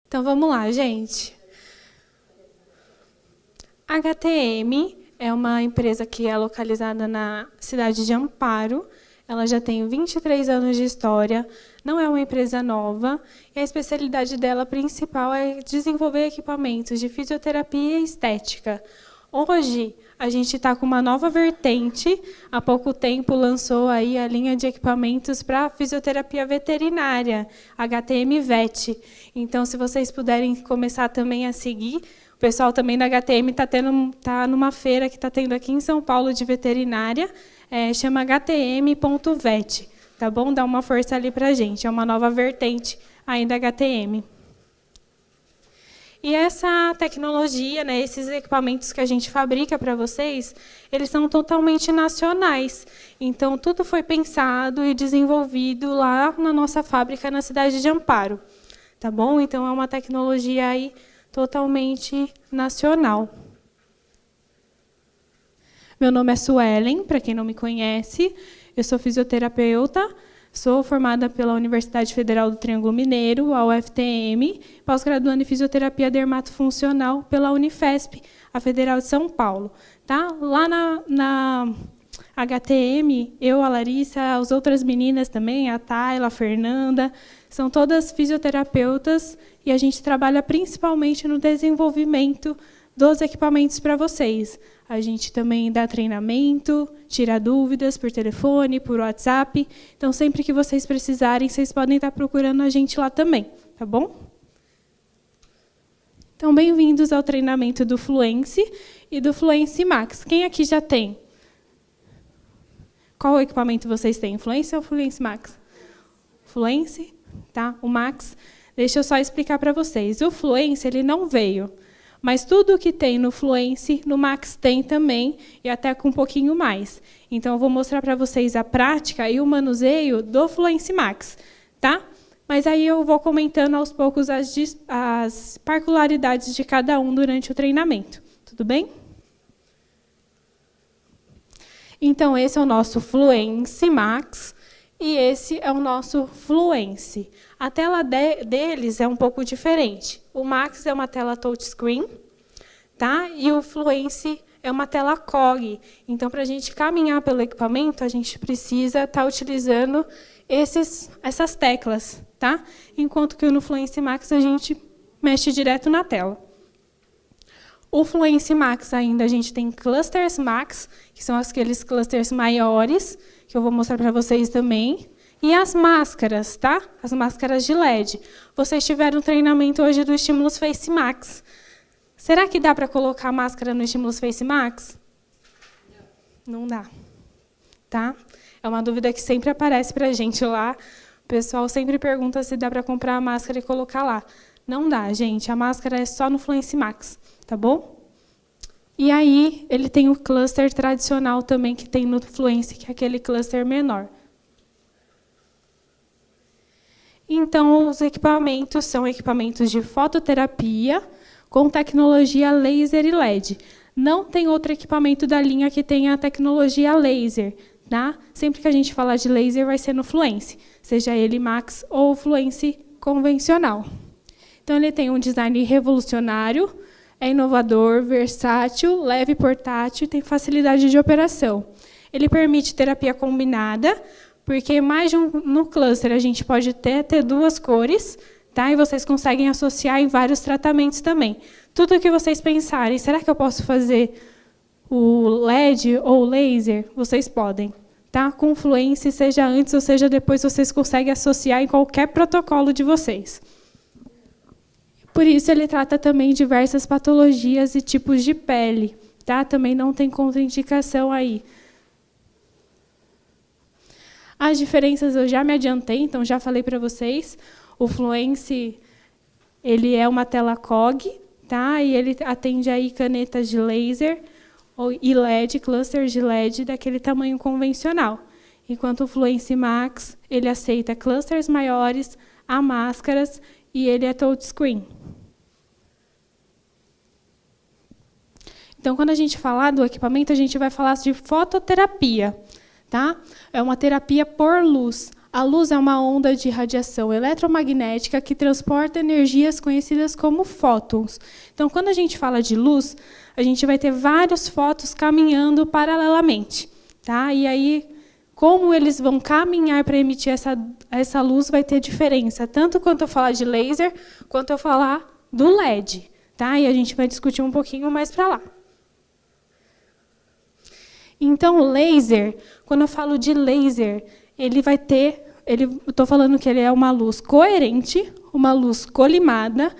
Então, vamos lá, gente. A HTM é uma empresa que é localizada na cidade de Amparo. Ela já tem 23 anos de história, não é uma empresa nova, e a especialidade dela principal é desenvolver equipamentos de fisioterapia e estética. Hoje, a gente está com uma nova vertente. Há pouco tempo lançou aí a linha de equipamentos para fisioterapia veterinária, HTM Vet. Então, se vocês puderem começar também a seguir, o pessoal também da HTM está numa feira que está tendo aqui em São Paulo de veterinária, chama htm.vet, tá bom? Dá uma força ali para a gente, é uma nova vertente aí da HTM. E essa tecnologia, esses equipamentos que a gente fabrica para vocês, eles são totalmente nacionais. Então, tudo foi pensado e desenvolvido lá na nossa fábrica na cidade de Amparo. Tá bom? Então, é uma tecnologia aí totalmente nacional. Meu nome é Suelen, para quem não me conhece. Eu sou fisioterapeuta. Sou formada pela Universidade Federal do Triângulo Mineiro, a UFTM, pós-graduando em Fisioterapia Dermatofuncional pela Unifesp, a Federal de São Paulo. Tá? Lá na HTM, eu, a Larissa, as outras meninas também, a Tayla, a Fernanda, são todas fisioterapeutas e a gente trabalha principalmente no desenvolvimento dos equipamentos para vocês. A gente também dá treinamento, tira dúvidas por telefone, por WhatsApp. Então, sempre que vocês precisarem, vocês podem estar procurando a gente lá também, tá bom? Então, bem-vindos ao treinamento do Fluence e do Fluence Max. Quem aqui já tem? Qual equipamento vocês têm? Fluence ou Fluence Max? Fluence, tá? O Max. Deixa eu só explicar para vocês. O Fluence, ele não veio. Mas tudo o que tem no Fluence, no Max tem também, e até com um pouquinho mais. Então, eu vou mostrar para vocês a prática e o manuseio do Fluence Max. Tá? Mas aí eu vou comentando aos poucos as particularidades de cada um durante o treinamento. Tudo bem? Então, esse é o nosso Fluence Max e esse é o nosso Fluence. A tela deles é um pouco diferente. O Max é uma tela touchscreen, tá? E o Fluence é uma tela COG. Então, para a gente caminhar pelo equipamento, a gente precisa estar utilizando essas teclas, tá? Enquanto que no Fluence Max a gente mexe direto na tela. O Fluence Max ainda a gente tem clusters Max, que são aqueles clusters maiores, que eu vou mostrar para vocês também. E as máscaras, tá? As máscaras de LED. Vocês tiveram um treinamento hoje do Estímulos Face Max. Será que dá para colocar a máscara no Estímulos Face Max? Não dá. Tá? É uma dúvida que sempre aparece para a gente lá. O pessoal sempre pergunta se dá para comprar a máscara e colocar lá. Não dá, gente. A máscara é só no Fluence Max, tá bom? E aí, ele tem o cluster tradicional também que tem no Fluence, que é aquele cluster menor. Então, os equipamentos são equipamentos de fototerapia com tecnologia laser e LED. Não tem outro equipamento da linha que tenha a tecnologia laser. Tá? Sempre que a gente falar de laser, vai ser no Fluence, seja ele Max ou Fluence convencional. Então, ele tem um design revolucionário, é inovador, versátil, leve e portátil e tem facilidade de operação. Ele permite terapia combinada, porque no cluster a gente pode ter duas cores, tá? E vocês conseguem associar em vários tratamentos também. Tudo o que vocês pensarem, será que eu posso fazer o LED ou o laser? Vocês podem. Tá? Com Fluence, seja antes ou seja depois, vocês conseguem associar em qualquer protocolo de vocês. Por isso, ele trata também diversas patologias e tipos de pele. Tá? Também não tem contraindicação aí. As diferenças eu já me adiantei, então já falei para vocês. O Fluence, ele é uma tela COG, tá? E ele atende aí canetas de laser e LED, clusters de LED daquele tamanho convencional. Enquanto o Fluence Max, ele aceita clusters maiores, há máscaras e ele é touchscreen. Então, quando a gente falar do equipamento, a gente vai falar de fototerapia. Tá? É uma terapia por luz. A luz é uma onda de radiação eletromagnética que transporta energias conhecidas como fótons. Então, quando a gente fala de luz, a gente vai ter vários fótons caminhando paralelamente. Tá? E aí, como eles vão caminhar para emitir essa luz vai ter diferença, tanto quanto eu falar de laser, quanto eu falar do LED. Tá? E a gente vai discutir um pouquinho mais para lá. Então, o laser, quando eu falo de laser, ele vai ter, estou falando que ele é uma luz coerente, uma luz colimada,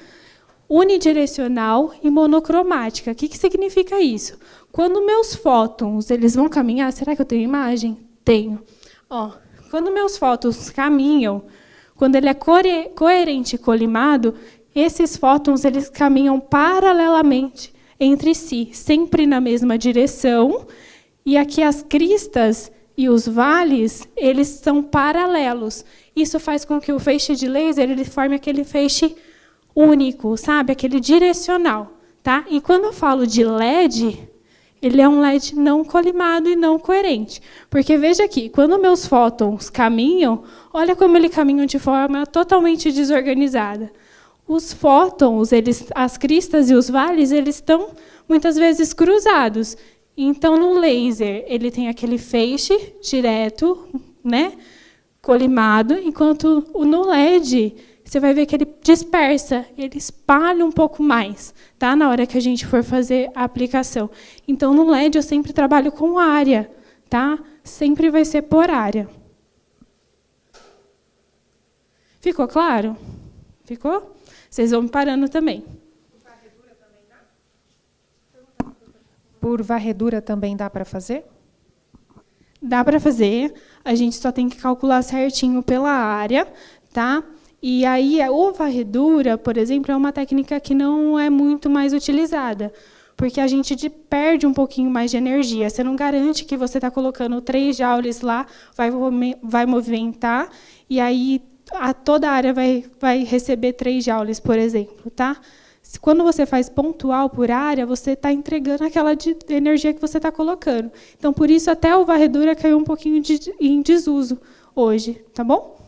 unidirecional e monocromática. O que significa isso? Quando meus fótons eles vão caminhar, será que eu tenho imagem? Tenho. Ó, quando meus fótons caminham, quando ele é coerente e colimado, esses fótons eles caminham paralelamente entre si, sempre na mesma direção. E aqui as cristas e os vales, eles são paralelos. Isso faz com que o feixe de laser ele forme aquele feixe único, sabe? Aquele direcional. Tá? E quando eu falo de LED, ele é um LED não colimado e não coerente. Porque, veja aqui, quando meus fótons caminham, olha como eles caminham de forma totalmente desorganizada. Os fótons, as cristas e os vales, eles estão, muitas vezes, cruzados. Então, no laser, ele tem aquele feixe direto, né, colimado, enquanto no LED, você vai ver que ele dispersa, ele espalha um pouco mais, tá? Na hora que a gente for fazer a aplicação. Então, no LED, eu sempre trabalho com área, tá? Sempre vai ser por área. Ficou claro? Ficou? Vocês vão me parando também. Por varredura também dá para fazer? Dá para fazer. A gente só tem que calcular certinho pela área, tá? E aí, a varredura, por exemplo, é uma técnica que não é muito mais utilizada, porque a gente perde um pouquinho mais de energia. Você não garante que você está colocando 3 joules lá, vai movimentar, e aí toda a área vai receber 3 joules, por exemplo. Tá? Quando você faz pontual por área, você está entregando aquela energia que você está colocando. Então, por isso, até o varredura caiu um pouquinho em desuso hoje. Tá bom?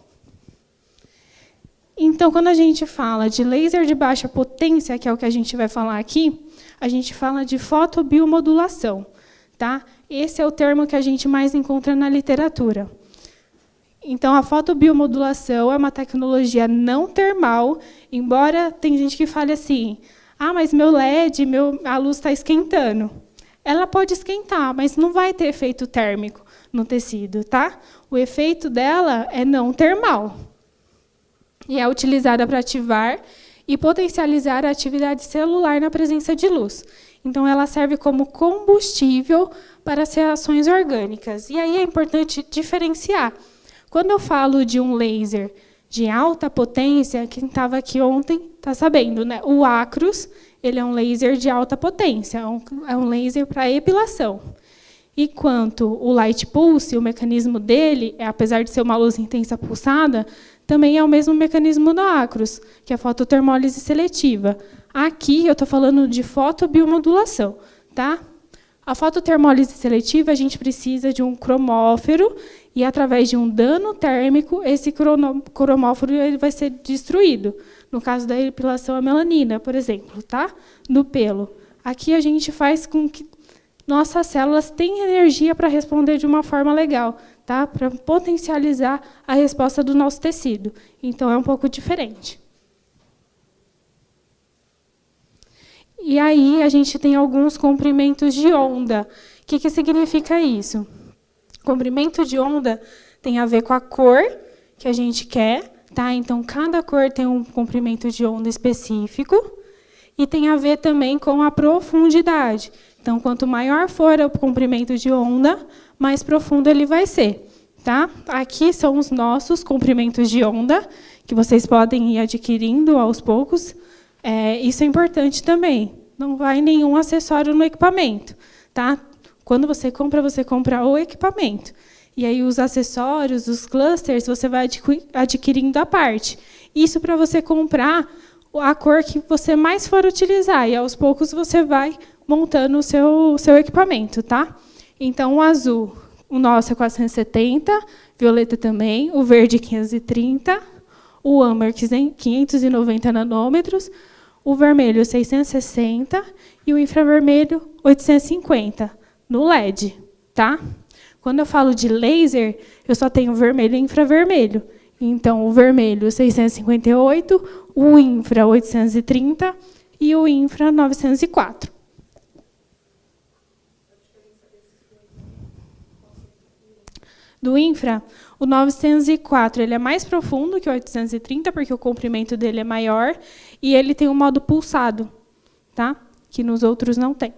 Então, quando a gente fala de laser de baixa potência, que é o que a gente vai falar aqui, a gente fala de fotobiomodulação. Tá? Esse é o termo que a gente mais encontra na literatura. Então, a fotobiomodulação é uma tecnologia não termal, embora tem gente que fale assim, mas meu LED, a luz está esquentando. Ela pode esquentar, mas não vai ter efeito térmico no tecido. Tá? O efeito dela é não termal. E é utilizada para ativar e potencializar a atividade celular na presença de luz. Então, ela serve como combustível para as reações orgânicas. E aí é importante diferenciar. Quando eu falo de um laser de alta potência, quem estava aqui ontem está sabendo, né? O Acros, ele é um laser de alta potência, é um laser para epilação. Enquanto o Light Pulse, o mecanismo dele, apesar de ser uma luz intensa pulsada, também é o mesmo mecanismo do Acros, que é a fototermólise seletiva. Aqui eu estou falando de fotobiomodulação. Tá? A fototermólise seletiva, a gente precisa de um cromóforo, e através de um dano térmico, esse cromóforo ele vai ser destruído. No caso da epilação, a melanina, por exemplo, tá? No pelo. Aqui a gente faz com que nossas células tenham energia para responder de uma forma legal, tá? Para potencializar a resposta do nosso tecido. Então, é um pouco diferente. E aí, a gente tem alguns comprimentos de onda. O que significa isso? Comprimento de onda tem a ver com a cor que a gente quer. Tá? Então, cada cor tem um comprimento de onda específico. E tem a ver também com a profundidade. Então, quanto maior for o comprimento de onda, mais profundo ele vai ser. Tá? Aqui são os nossos comprimentos de onda, que vocês podem ir adquirindo aos poucos. Isso é importante também. Não vai nenhum acessório no equipamento. Tá? Quando você compra o equipamento. E aí os acessórios, os clusters, você vai adquirindo à parte. Isso para você comprar a cor que você mais for utilizar. E aos poucos você vai montando o seu equipamento. Tá? Então, o azul O nosso é 470, violeta também, o verde 530, o âmbar 590 nanômetros, o vermelho 660 e o infravermelho 850, no LED. Tá? Quando eu falo de laser, eu só tenho vermelho e infravermelho. Então, o vermelho 658, o infra 830 e o infra 904. Do infra, o 904 ele é mais profundo que o 830, porque o comprimento dele é maior, e ele tem um modo pulsado, tá? Que nos outros não tem.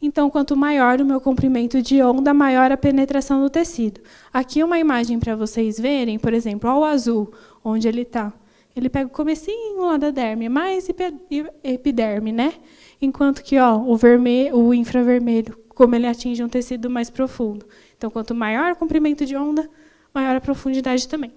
Então, quanto maior o meu comprimento de onda, maior a penetração do tecido. Aqui uma imagem para vocês verem, por exemplo, ó, o azul, onde ele está. Ele pega o comecinho lá da derme, é mais epiderme, né? Enquanto que ó, o infravermelho, como ele atinge um tecido mais profundo. Então, quanto maior o comprimento de onda, maior a profundidade também.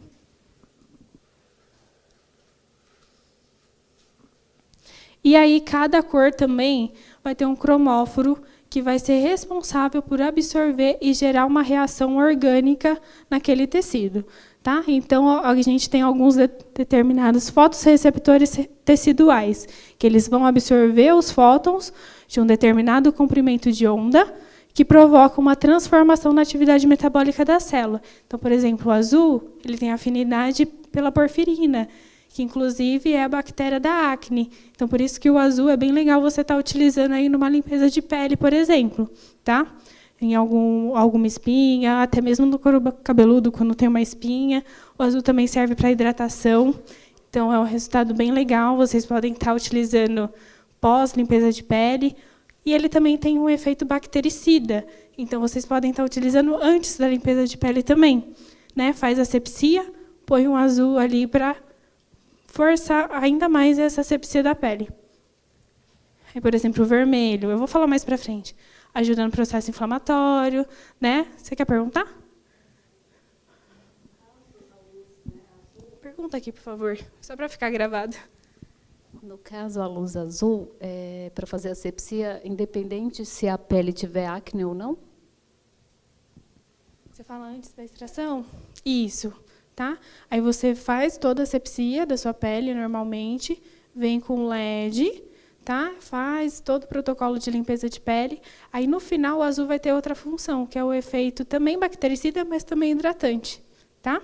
E aí, cada cor também vai ter um cromóforo que vai ser responsável por absorver e gerar uma reação orgânica naquele tecido. Tá? Então, a gente tem alguns determinados fotorreceptores teciduais, que eles vão absorver os fótons de um determinado comprimento de onda, que provoca uma transformação na atividade metabólica da célula. Então, por exemplo, o azul ele tem afinidade pela porfirina, que inclusive é a bactéria da acne. Então, por isso que o azul é bem legal você estar utilizando aí numa limpeza de pele, por exemplo. Tá? Em alguma espinha, até mesmo no couro cabeludo, quando tem uma espinha. O azul também serve para hidratação. Então, é um resultado bem legal. Vocês podem estar utilizando pós-limpeza de pele. E ele também tem um efeito bactericida. Então, vocês podem estar utilizando antes da limpeza de pele também. Né? Faz asepsia, põe um azul ali para forçar ainda mais essa asepsia da pele. Aí, por exemplo, o vermelho. Eu vou falar mais para frente. Ajuda no processo inflamatório, né? Você quer perguntar? Pergunta aqui, por favor, só para ficar gravado. No caso, a luz azul, para fazer asepsia, independente se a pele tiver acne ou não? Você fala antes da extração? Isso, tá? Aí você faz toda a asepsia da sua pele normalmente, vem com LED, tá? Faz todo o protocolo de limpeza de pele. Aí, no final, o azul vai ter outra função, que é o efeito também bactericida, mas também hidratante. Tá?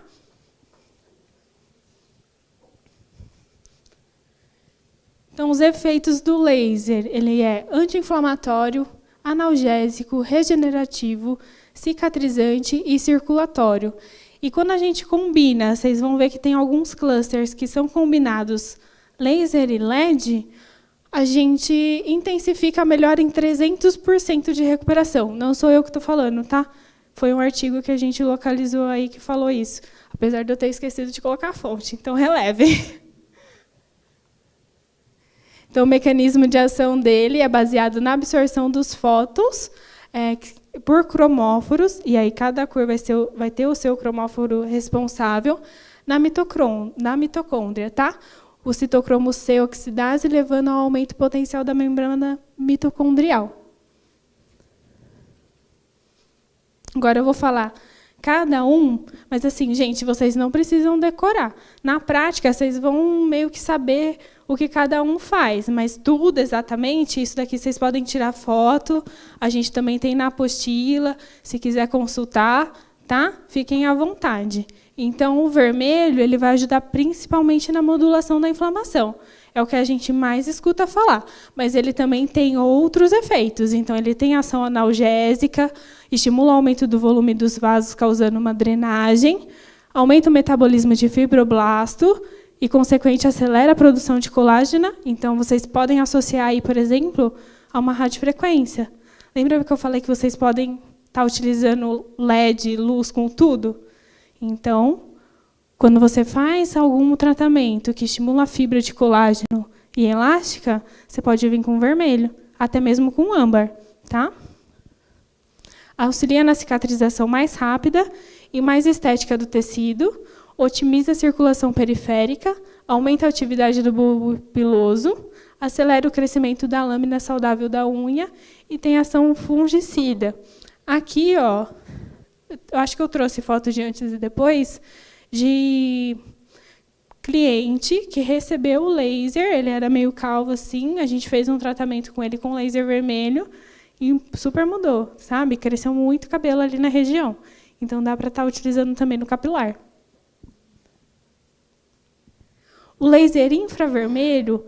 Então, os efeitos do laser, ele é anti-inflamatório, analgésico, regenerativo, cicatrizante e circulatório. E quando a gente combina, vocês vão ver que tem alguns clusters que são combinados laser e LED, a gente intensifica a melhora em 300% de recuperação. Não sou eu que estou falando, tá? Foi um artigo que a gente localizou aí que falou isso, apesar de eu ter esquecido de colocar a fonte, então releve. Então, o mecanismo de ação dele é baseado na absorção dos fótons por cromóforos, e aí cada cor vai ter o seu cromóforo responsável na mitocôndria, tá? O citocromo C oxidase, levando ao aumento potencial da membrana mitocondrial. Agora eu vou falar cada um, mas assim, gente, vocês não precisam decorar. Na prática, vocês vão meio que saber o que cada um faz, mas tudo exatamente, isso daqui vocês podem tirar foto, a gente também tem na apostila, se quiser consultar, tá? Fiquem à vontade. Então, o vermelho ele vai ajudar principalmente na modulação da inflamação. É o que a gente mais escuta falar. Mas ele também tem outros efeitos. Então, ele tem ação analgésica, estimula o aumento do volume dos vasos, causando uma drenagem, aumenta o metabolismo de fibroblasto e, consequente, acelera a produção de colágeno. Então, vocês podem associar, aí, por exemplo, a uma radiofrequência. Lembra que eu falei que vocês podem estar utilizando LED, luz com tudo? Então, quando você faz algum tratamento que estimula a fibra de colágeno e elástica, você pode vir com vermelho, até mesmo com âmbar, tá? Auxilia na cicatrização mais rápida e mais estética do tecido, otimiza a circulação periférica, aumenta a atividade do bulbo piloso, acelera o crescimento da lâmina saudável da unha e tem ação fungicida. Aqui, ó, eu acho que eu trouxe foto de antes e depois de cliente que recebeu o laser, ele era meio calvo assim, a gente fez um tratamento com ele com laser vermelho e super mudou, sabe? Cresceu muito cabelo ali na região. Então, dá para estar utilizando também no capilar. O laser infravermelho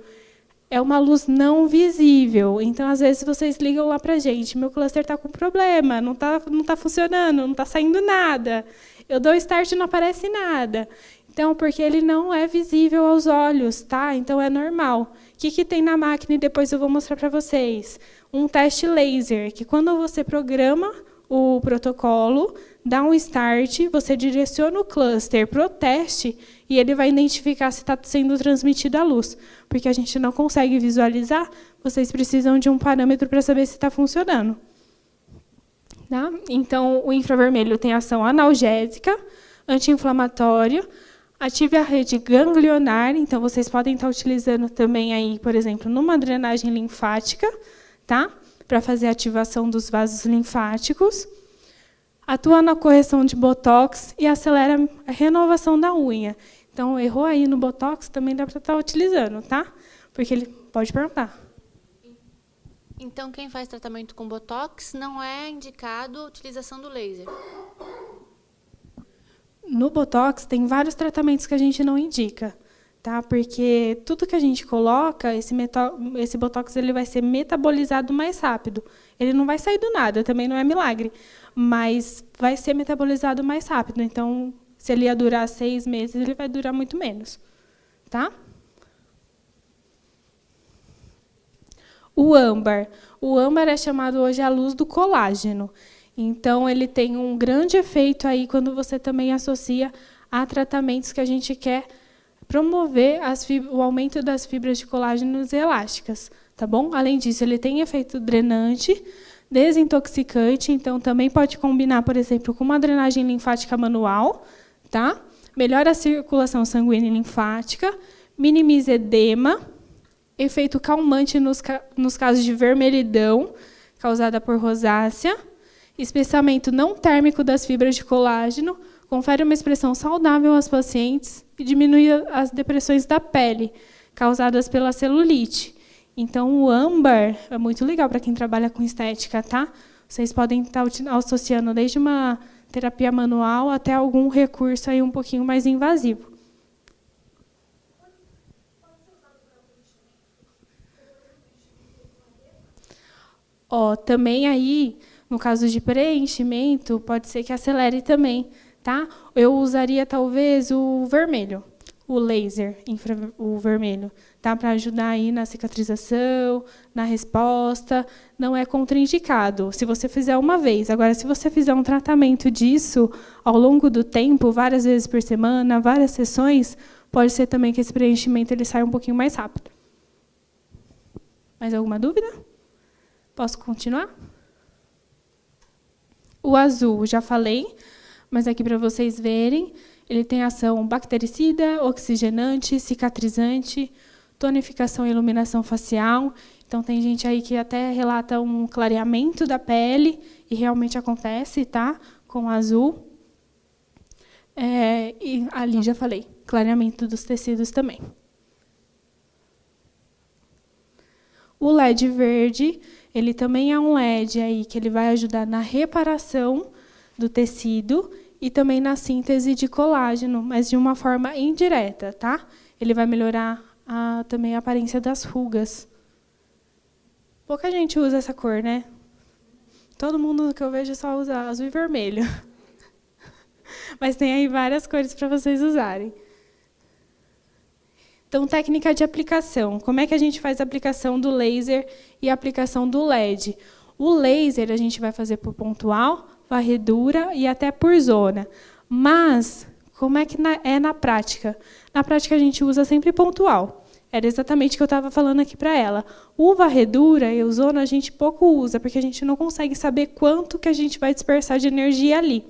é uma luz não visível. Então, às vezes, vocês ligam lá para a gente, meu cluster está com problema, não tá funcionando, não está saindo nada. Eu dou start e não aparece nada. Então, porque ele não é visível aos olhos, tá? Então, é normal. O que tem na máquina? E depois eu vou mostrar para vocês. Um teste laser, que quando você programa o protocolo, dá um start, você direciona o cluster para o teste e ele vai identificar se está sendo transmitida a luz. Porque a gente não consegue visualizar, vocês precisam de um parâmetro para saber se está funcionando. Tá? Então, o infravermelho tem ação analgésica, anti-inflamatório, ativa a rede ganglionar, então vocês podem estar utilizando também aí, por exemplo, numa drenagem linfática, tá? Para fazer a ativação dos vasos linfáticos. Atua na correção de botox e acelera a renovação da unha. Então, errou aí no botox, também dá para estar utilizando, tá? Porque ele pode perguntar. Então, quem faz tratamento com botox não é indicado a utilização do laser? No botox, tem vários tratamentos que a gente não indica, tá? Porque tudo que a gente coloca, esse botox ele vai ser metabolizado mais rápido. Ele não vai sair do nada, também não é milagre, mas vai ser metabolizado mais rápido. Então, se ele ia durar 6 meses, ele vai durar muito menos, tá? O âmbar. O âmbar é chamado hoje a luz do colágeno. Então, ele tem um grande efeito aí quando você também associa a tratamentos que a gente quer promover o aumento das fibras de colágeno elásticas, tá bom? Além disso, ele tem efeito drenante, desintoxicante, então também pode combinar, por exemplo, com uma drenagem linfática manual, tá? Melhora a circulação sanguínea e linfática, minimiza edema, efeito calmante nos casos de vermelhidão causada por rosácea, espessamento não térmico das fibras de colágeno, confere uma expressão saudável aos pacientes e diminui as depressões da pele causadas pela celulite. Então, o âmbar é muito legal para quem trabalha com estética, tá? Vocês podem estar associando desde uma terapia manual até algum recurso aí um pouquinho mais invasivo. Ó, também aí, no caso de preenchimento, pode ser que acelere também, tá? Eu usaria talvez o vermelho, o laser, o vermelho, tá? Para ajudar aí na cicatrização, na resposta. Não é contraindicado se você fizer uma vez. Agora, se você fizer um tratamento disso ao longo do tempo, várias vezes por semana, várias sessões, pode ser também que esse preenchimento ele saia um pouquinho mais rápido. Mais alguma dúvida? Posso continuar? O azul, já falei, mas aqui para vocês verem, ele tem ação bactericida, oxigenante, cicatrizante, tonificação e iluminação facial. Então, tem gente aí que até relata um clareamento da pele, e realmente acontece, tá? Com o azul. E ali já falei, clareamento dos tecidos também. O LED verde, ele também é um LED aí que ele vai ajudar na reparação do tecido e também na síntese de colágeno, mas de uma forma indireta, tá? Ele vai melhorar também a aparência das rugas. Pouca gente usa essa cor, né? Todo mundo que eu vejo só usa azul e vermelho. Mas tem aí várias cores para vocês usarem. Então, técnica de aplicação. Como é que a gente faz a aplicação do laser e a aplicação do LED? O laser a gente vai fazer por pontual, varredura e até por zona. Mas, como é que é na prática? Na prática, a gente usa sempre pontual. Era exatamente o que eu estava falando aqui para ela. O varredura e o zona a gente pouco usa, porque a gente não consegue saber quanto que a gente vai dispersar de energia ali.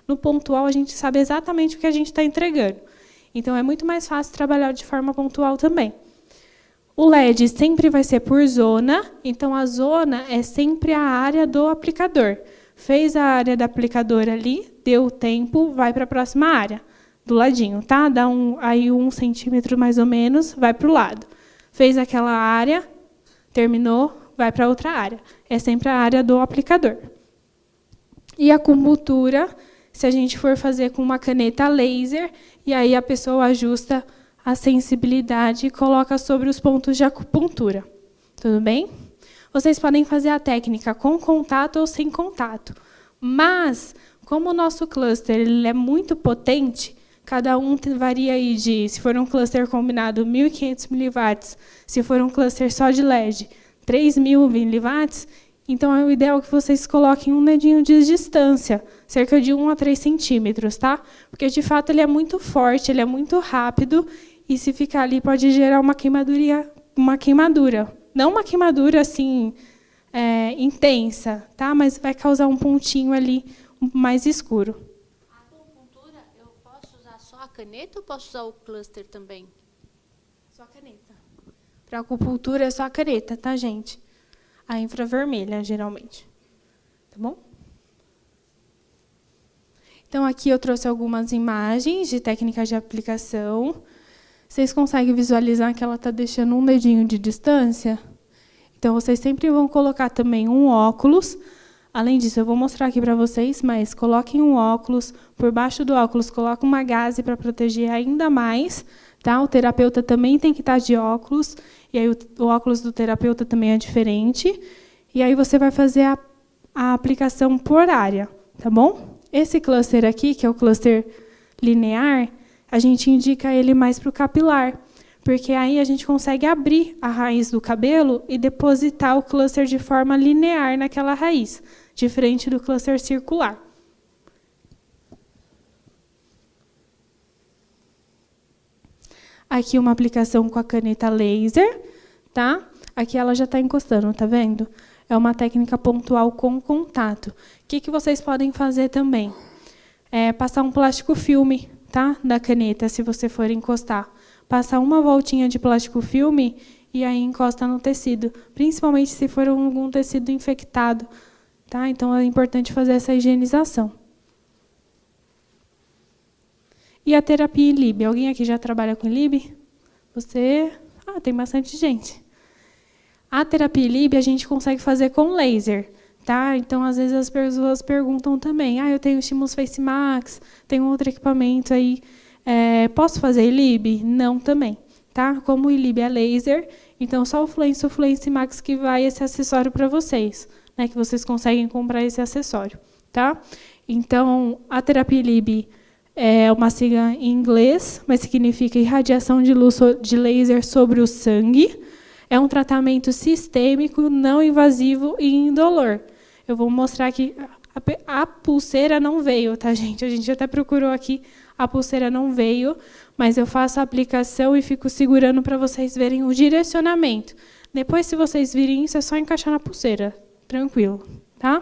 No pontual, a gente sabe exatamente o que a gente está entregando. Então, é muito mais fácil trabalhar de forma pontual também. O LED sempre vai ser por zona, então a zona é sempre a área do aplicador. Fez a área do aplicador ali, deu o tempo, vai para a próxima área, do ladinho, tá? Dá aí 1 centímetro mais ou menos, vai para o lado. Fez aquela área, terminou, vai para outra área. É sempre a área do aplicador. E a acupuntura, se a gente for fazer com uma caneta laser, e aí a pessoa ajusta a sensibilidade e coloca sobre os pontos de acupuntura. Tudo bem? Vocês podem fazer a técnica com contato ou sem contato. Mas, como o nosso cluster ele é muito potente, cada um varia aí de, se for um cluster combinado, 1.500 mW, se for um cluster só de LED, 3.000 mW, então é o ideal que vocês coloquem um dedinho de distância, cerca de 1 a 3 centímetros, tá? Porque, de fato, ele é muito forte, ele é muito rápido, e se ficar ali pode gerar uma queimadura. Não uma queimadura assim intensa, tá? Mas vai causar um pontinho ali mais escuro. A acupuntura, eu posso usar só a caneta ou posso usar o cluster também? Só a caneta. Para acupuntura é só a caneta, tá, gente? A infravermelha, geralmente. Tá bom? Então, aqui eu trouxe algumas imagens de técnicas de aplicação. Vocês conseguem visualizar que ela está deixando um dedinho de distância? Então, vocês sempre vão colocar também um óculos. Além disso, eu vou mostrar aqui para vocês, mas coloquem um óculos. Por baixo do óculos, coloquem uma gaze para proteger ainda mais. Tá? O terapeuta também tem que estar de óculos. E aí o óculos do terapeuta também é diferente. E aí você vai fazer a aplicação por área. Tá bom? Esse cluster aqui, que é o cluster linear, a gente indica ele mais para o capilar, porque aí a gente consegue abrir a raiz do cabelo e depositar o cluster de forma linear naquela raiz, diferente do cluster circular. Aqui uma aplicação com a caneta laser, tá? Aqui ela já está encostando, tá vendo? É uma técnica pontual com contato. O que vocês podem fazer também? Passar um plástico filme, tá? Da caneta, se você for encostar. Passar uma voltinha de plástico filme e aí encosta no tecido, principalmente se for algum tecido infectado, tá? Então é importante fazer essa higienização. E a terapia ILIB? Alguém aqui já trabalha com ILIB? Você? Ah, tem bastante gente. A terapia ILIB a gente consegue fazer com laser. Tá? Então, às vezes, as pessoas perguntam também, eu tenho o Stimulus Face Max, tenho outro equipamento aí, posso fazer ILIB? Não, também. Tá? Como o ILIB é laser, então só o Fluence Max que vai esse acessório para vocês, né? Que vocês conseguem comprar esse acessório. Tá? Então, a terapia ILIB é uma sigla em inglês, mas significa irradiação de luz de laser sobre o sangue. É um tratamento sistêmico, não invasivo e indolor. Eu vou mostrar que a pulseira não veio, tá, gente? A gente até procurou aqui, a pulseira não veio, mas eu faço a aplicação e fico segurando para vocês verem o direcionamento. Depois, se vocês virem isso, é só encaixar na pulseira, tranquilo, tá?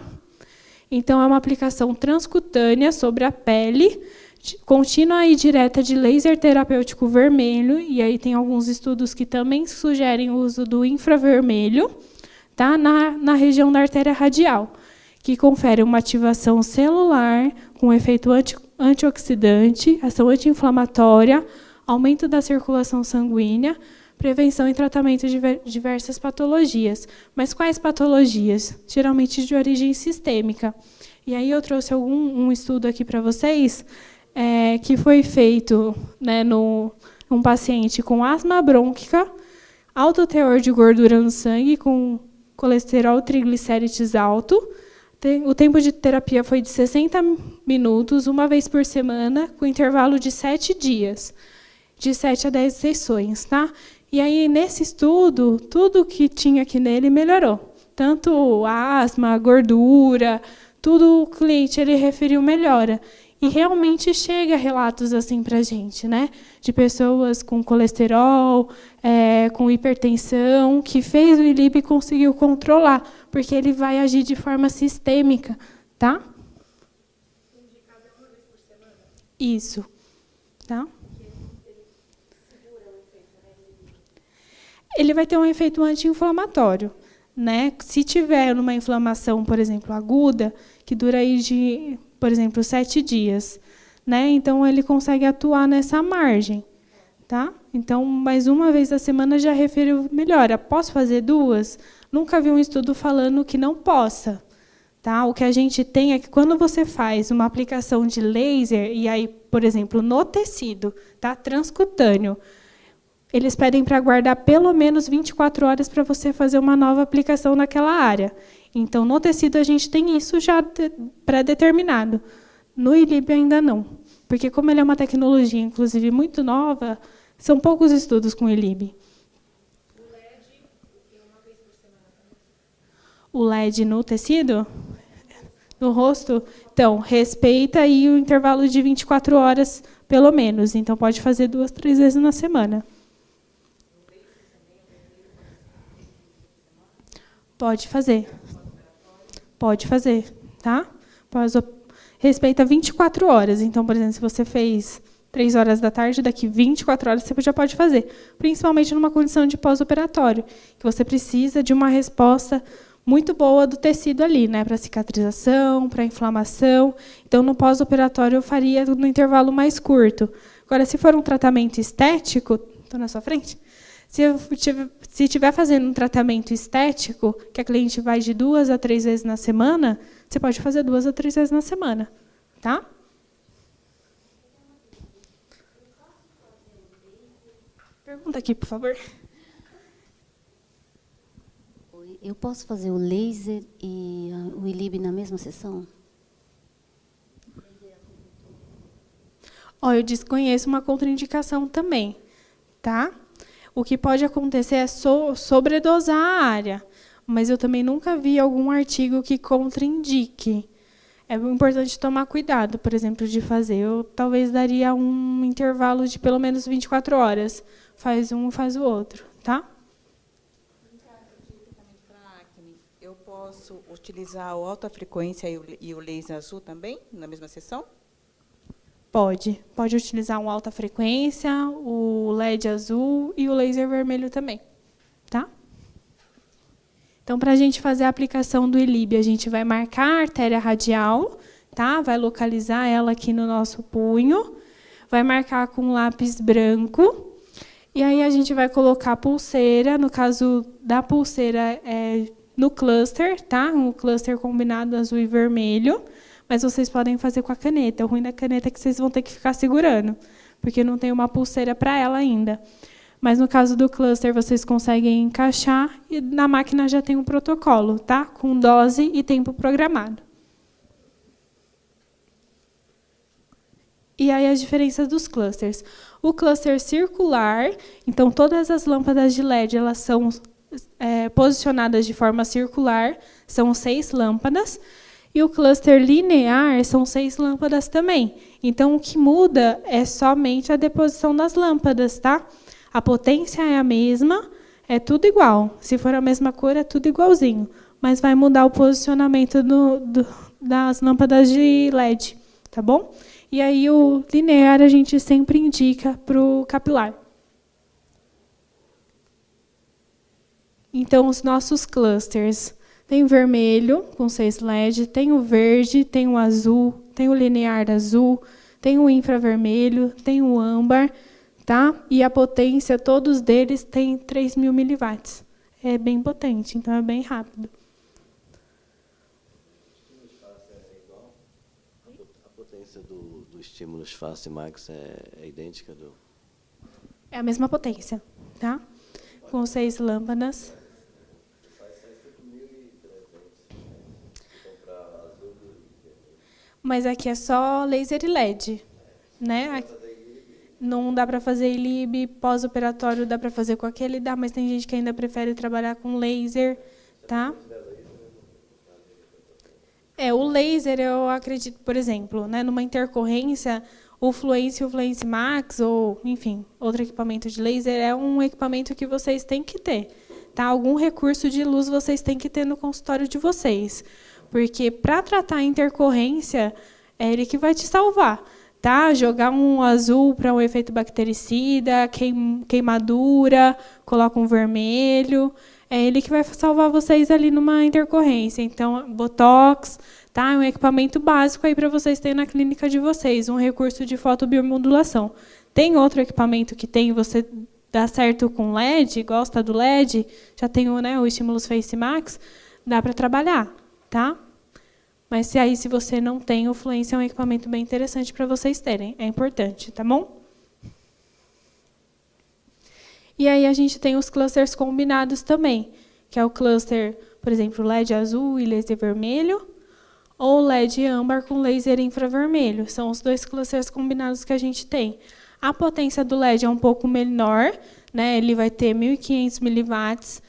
Então, é uma aplicação transcutânea sobre a pele, contínua e direta de laser terapêutico vermelho, e aí tem alguns estudos que também sugerem o uso do infravermelho, tá? na região da artéria radial, que confere uma ativação celular com efeito antioxidante, ação anti-inflamatória, aumento da circulação sanguínea, prevenção e tratamento de diversas patologias. Mas quais patologias? Geralmente de origem sistêmica. E aí eu trouxe um estudo aqui para vocês, que foi feito, né, num paciente com asma brônquica, alto teor de gordura no sangue, com colesterol triglicérides alto. O tempo de terapia foi de 60 minutos, uma vez por semana, com intervalo de 7 dias, de 7 a 10 sessões. Tá? E aí, nesse estudo, tudo que tinha aqui nele melhorou. Tanto a asma, a gordura, tudo o cliente ele referiu melhora. E realmente chega relatos assim para a gente, né? De pessoas com colesterol, com hipertensão, que fez o ILIB e conseguiu controlar, porque ele vai agir de forma sistêmica, tá? Indicado uma vez por semana? Isso, tá? ele vai ter um efeito anti-inflamatório, né? Se tiver uma inflamação, por exemplo, aguda, que dura aí de, por exemplo, 7 dias, né? Então ele consegue atuar nessa margem, tá? Então, mais uma vez a semana já referiu melhora. Posso fazer 2? Nunca vi um estudo falando que não possa, tá? O que a gente tem é que quando você faz uma aplicação de laser e aí, por exemplo, no tecido, tá? Transcutâneo, eles pedem para guardar pelo menos 24 horas para você fazer uma nova aplicação naquela área. Então, no tecido, a gente tem isso já pré-determinado. No ILIB, ainda não. Porque, como ele é uma tecnologia, inclusive, muito nova, são poucos estudos com ILIB. O LED no tecido? No rosto? Então, respeita aí o intervalo de 24 horas, pelo menos. Então, pode fazer 2, 3 vezes na semana. Pode fazer. Pode fazer, tá? Respeita 24 horas. Então, por exemplo, se você fez 3 horas da tarde, daqui 24 horas você já pode fazer. Principalmente numa condição de pós-operatório, que você precisa de uma resposta muito boa do tecido ali, né? Para cicatrização, para inflamação. Então, no pós-operatório, eu faria no intervalo mais curto. Agora, se for um tratamento estético, estou na sua frente? Se estiver fazendo um tratamento estético, que a cliente vai de 2 a 3 vezes na semana, você pode fazer 2 a 3 vezes na semana, tá? Pergunta aqui, por favor. Oi, eu posso fazer o laser e o ILIB na mesma sessão? Eu desconheço uma contraindicação também, tá? O que pode acontecer é sobredosar a área, mas eu também nunca vi algum artigo que contraindique. É importante tomar cuidado, por exemplo, de fazer. Eu talvez daria um intervalo de pelo menos 24 horas. Faz um, faz o outro, tá? Eu posso utilizar o alta frequência e o laser azul também, na mesma sessão? Pode. Pode utilizar um alta frequência, o LED azul e o laser vermelho também, tá? Então, para a gente fazer a aplicação do ILIB, a gente vai marcar a artéria radial, tá? Vai localizar ela aqui no nosso punho, vai marcar com lápis branco, e aí a gente vai colocar a pulseira, no caso da pulseira no cluster, tá? Um cluster combinado azul e vermelho, mas vocês podem fazer com a caneta. O ruim da caneta é que vocês vão ter que ficar segurando, porque não tem uma pulseira para ela ainda. Mas, no caso do cluster, vocês conseguem encaixar e na máquina já tem um protocolo, tá? Com dose e tempo programado. E aí as diferenças dos clusters. O cluster circular, então todas as lâmpadas de LED elas são posicionadas de forma circular, são 6 lâmpadas. E o cluster linear são 6 lâmpadas também. Então, o que muda é somente a deposição das lâmpadas, tá? A potência é a mesma, é tudo igual. Se for a mesma cor, é tudo igualzinho. Mas vai mudar o posicionamento das lâmpadas de LED, tá bom? E aí, o linear a gente sempre indica para o capilar. Então, os nossos clusters. Tem o vermelho, com 6 LED, tem o verde, tem o azul, tem o linear azul, tem o infravermelho, tem o âmbar, tá? E a potência, todos deles têm 3.000 miliwatts. É bem potente, então é bem rápido. A potência do estímulos Fast Max é idêntica do... É a mesma potência, tá? Com 6 lâmpadas. Mas aqui é só laser e LED, né? Não dá para fazer ILIB, pós-operatório dá para fazer com aquele, dá, mas tem gente que ainda prefere trabalhar com laser, tá? O laser, eu acredito, por exemplo, né, numa intercorrência, o Fluence e o Fluence Max, ou, enfim, outro equipamento de laser, é um equipamento que vocês têm que ter, tá? Algum recurso de luz vocês têm que ter no consultório de vocês. Porque, para tratar a intercorrência, é ele que vai te salvar. tá? Jogar um azul para um efeito bactericida, queimadura, coloca um vermelho. É ele que vai salvar vocês ali numa intercorrência. Então, Botox, tá? É um equipamento básico aí para vocês terem na clínica de vocês, um recurso de fotobiomodulação. Tem outro equipamento que tem, você dá certo com LED, gosta do LED, já tem o Stimulus Face Max, dá para trabalhar, tá? Mas se você não tem, o Fluence é um equipamento bem interessante para vocês terem. É importante, tá bom? E aí a gente tem os clusters combinados também, que é o cluster, por exemplo, LED azul e laser vermelho, ou LED âmbar com laser infravermelho. São os 2 clusters combinados que a gente tem. A potência do LED é um pouco menor, né? Ele vai ter 1.500 miliwatts,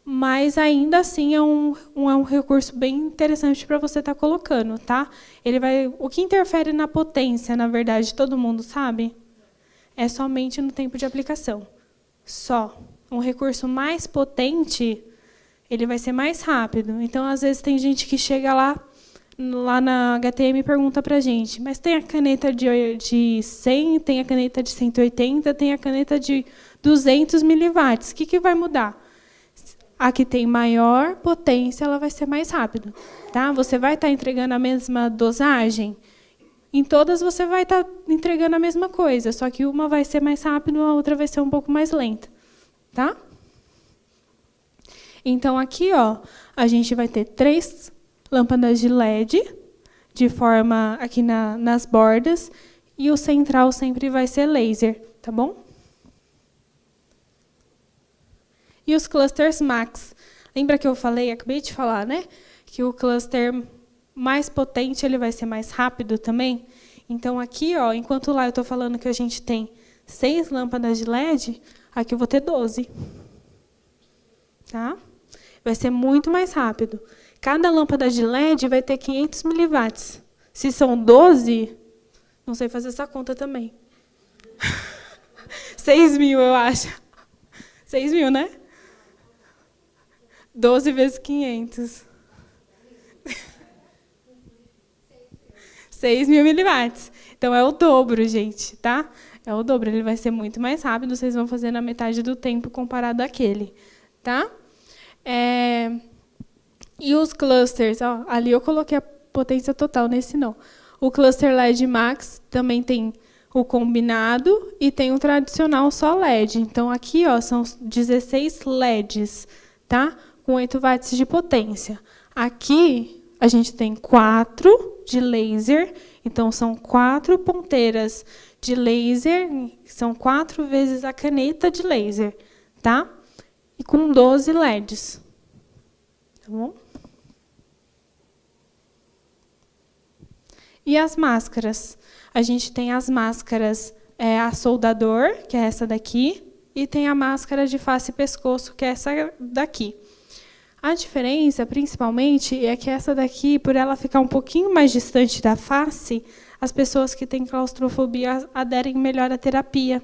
mas ainda assim é um recurso bem interessante para você estar colocando, tá? O que interfere na potência, na verdade, todo mundo sabe? É somente no tempo de aplicação. Só. Um recurso mais potente, ele vai ser mais rápido. Então, às vezes, tem gente que chega lá na HTM e pergunta para a gente, mas tem a caneta de 100, tem a caneta de 180, tem a caneta de 200 miliwatts. O que vai mudar? A que tem maior potência, ela vai ser mais rápido. Tá? Você vai estar entregando a mesma dosagem? Em todas você vai estar entregando a mesma coisa, só que uma vai ser mais rápido, a outra vai ser um pouco mais lenta. Tá? Então, aqui a gente vai ter 3 lâmpadas de LED, de forma aqui nas bordas, e o central sempre vai ser laser. Tá bom? E os clusters Max. Lembra que eu acabei de falar, né? Que o cluster mais potente ele vai ser mais rápido também. Então, aqui, enquanto lá eu estou falando que a gente tem 6 lâmpadas de LED, aqui eu vou ter 12. Tá? Vai ser muito mais rápido. Cada lâmpada de LED vai ter 500 miliwatts. Se são 12, não sei fazer essa conta também. 6.000, eu acho. 6.000, né? 12 vezes 500. 6.000 miliwatts. Então, é o dobro, gente, tá? É o dobro. Ele vai ser muito mais rápido. Vocês vão fazer na metade do tempo comparado àquele. Tá? E os clusters, ali eu coloquei a potência total, nesse não. O cluster LED Max também tem o combinado e tem o tradicional só LED. Então, aqui são 16 LEDs, tá? Com 8 watts de potência. Aqui, a gente tem 4 de laser, então são 4 ponteiras de laser, são 4 vezes a caneta de laser, tá? E com 12 LEDs. Tá bom? E as máscaras? A gente tem as máscaras a soldador, que é essa daqui, e tem a máscara de face e pescoço, que é essa daqui. A diferença, principalmente, é que essa daqui, por ela ficar um pouquinho mais distante da face, as pessoas que têm claustrofobia aderem melhor à terapia.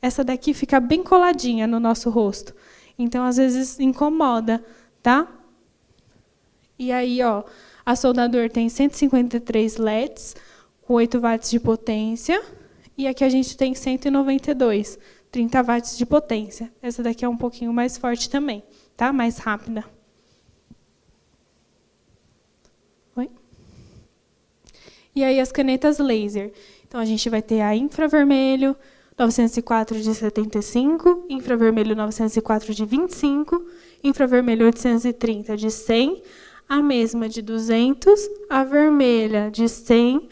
Essa daqui fica bem coladinha no nosso rosto. Então, às vezes, incomoda, tá? E aí, a soldador tem 153 LEDs, com 8 watts de potência, e aqui a gente tem 192, 30 watts de potência. Essa daqui é um pouquinho mais forte também, tá? Mais rápida. Oi? E aí as canetas laser. Então, a gente vai ter a infravermelho 904 de 75, infravermelho 904 de 25, infravermelho 830 de 100, a mesma de 200, a vermelha de 100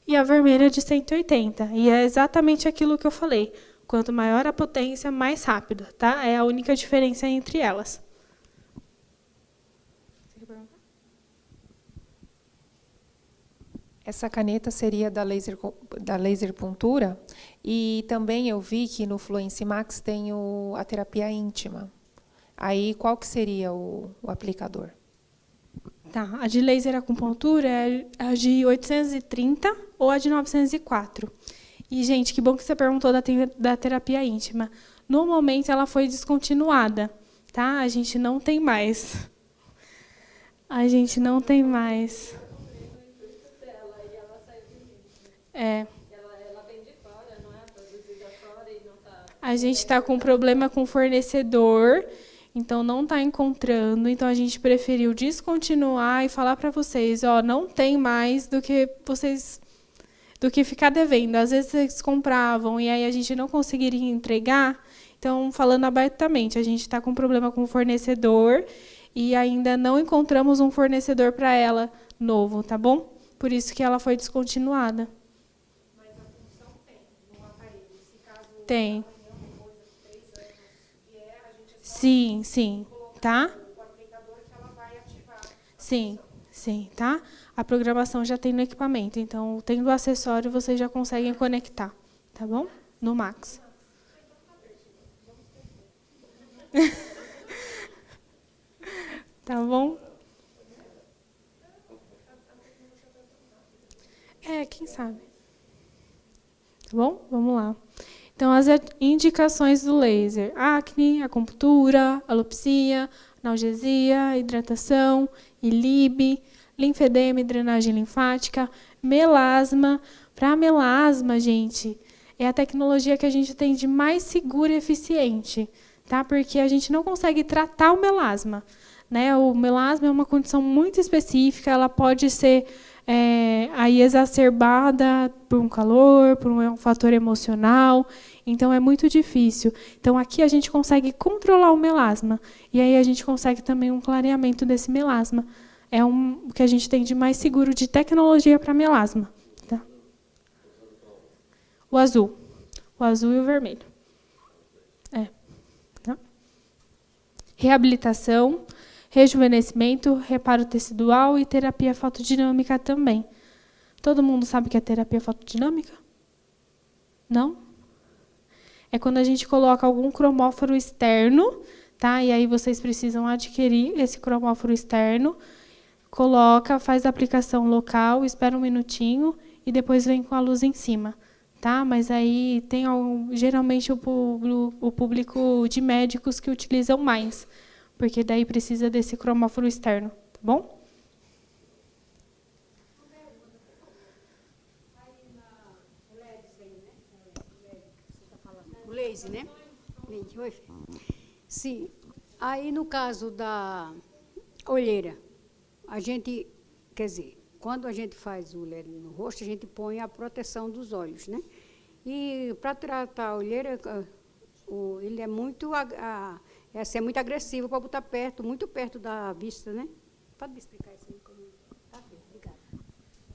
e a vermelha de 180. E é exatamente aquilo que eu falei. Quanto maior a potência, mais rápido, tá? É a única diferença entre elas. Essa caneta seria da laser puntura, e também eu vi que no Fluence Max tem a terapia íntima. Aí, qual que seria o aplicador? Tá, a de laser acupuntura é a de 830 ou a de 904. E, gente, que bom que você perguntou da terapia íntima. No momento, ela foi descontinuada, tá? A gente não tem mais. A gente não tem mais. É. A gente está com problema com o fornecedor, então não está encontrando. Então a gente preferiu descontinuar e falar para vocês, ó, não tem mais do que ficar devendo. Às vezes vocês compravam e aí a gente não conseguiria entregar. Então, falando abertamente, a gente está com problema com o fornecedor e ainda não encontramos um fornecedor para ela novo, tá bom? Por isso que ela foi descontinuada. Mas a função tem no aparelho. Se caso Tem. tenha uma coisa de 3 anos vier, a gente Sim, sim. Tá? o aplicador que ela vai ativar. Sim, sim, tá? A programação já tem no equipamento, então, tendo o acessório, vocês já conseguem conectar, tá bom? No Max. Tá bom? Quem sabe? Tá bom? Vamos lá. Então, as indicações do laser: acne, acupuntura, alopecia, analgesia, hidratação, ILIB, linfedema e drenagem linfática, melasma. Para melasma, gente, é a tecnologia que a gente tem de mais segura e eficiente, tá? Porque a gente não consegue tratar o melasma, né? O melasma é uma condição muito específica, ela pode ser aí exacerbada por um calor, por um fator emocional, então é muito difícil. Então aqui a gente consegue controlar o melasma e aí a gente consegue também um clareamento desse melasma. É o que a gente tem de mais seguro de tecnologia para melasma. Tá? O azul e o vermelho. Tá? Reabilitação, rejuvenescimento, reparo tecidual e terapia fotodinâmica também. Todo mundo sabe o que é terapia fotodinâmica? Não? É quando a gente coloca algum cromóforo externo, tá? E aí vocês precisam adquirir esse cromóforo externo, coloca, faz a aplicação local, espera um minutinho e depois vem com a luz em cima. Tá? Mas aí tem geralmente o público de médicos que utilizam mais, porque daí precisa desse cromóforo externo, tá bom? O laser, né? Sim. Aí, no caso da olheira, a gente, quer dizer, quando a gente faz o LED no rosto, a gente põe a proteção dos olhos, né? E para tratar a olheira, ele é muito, é muito agressivo para botar perto, muito perto da vista, né? Pode me explicar isso aí? Tá bem, obrigada.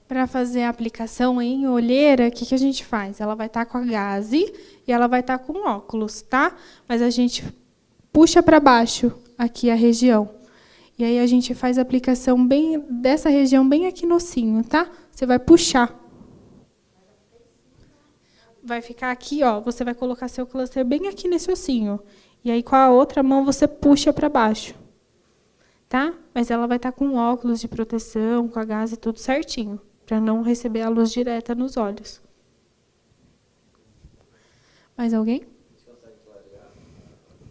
Para fazer a aplicação em olheira, o que a gente faz? Ela vai estar com a gaze e ela vai estar com óculos, tá? Mas a gente puxa para baixo aqui a região. E aí a gente faz a aplicação bem dessa região, bem aqui no ossinho, tá? Você vai puxar. Vai ficar aqui, ó. Você vai colocar seu cluster bem aqui nesse ossinho. E aí com a outra mão você puxa para baixo. Tá? Mas ela vai estar com óculos de proteção, com a gaze tudo certinho, para não receber a luz direta nos olhos. Mais alguém?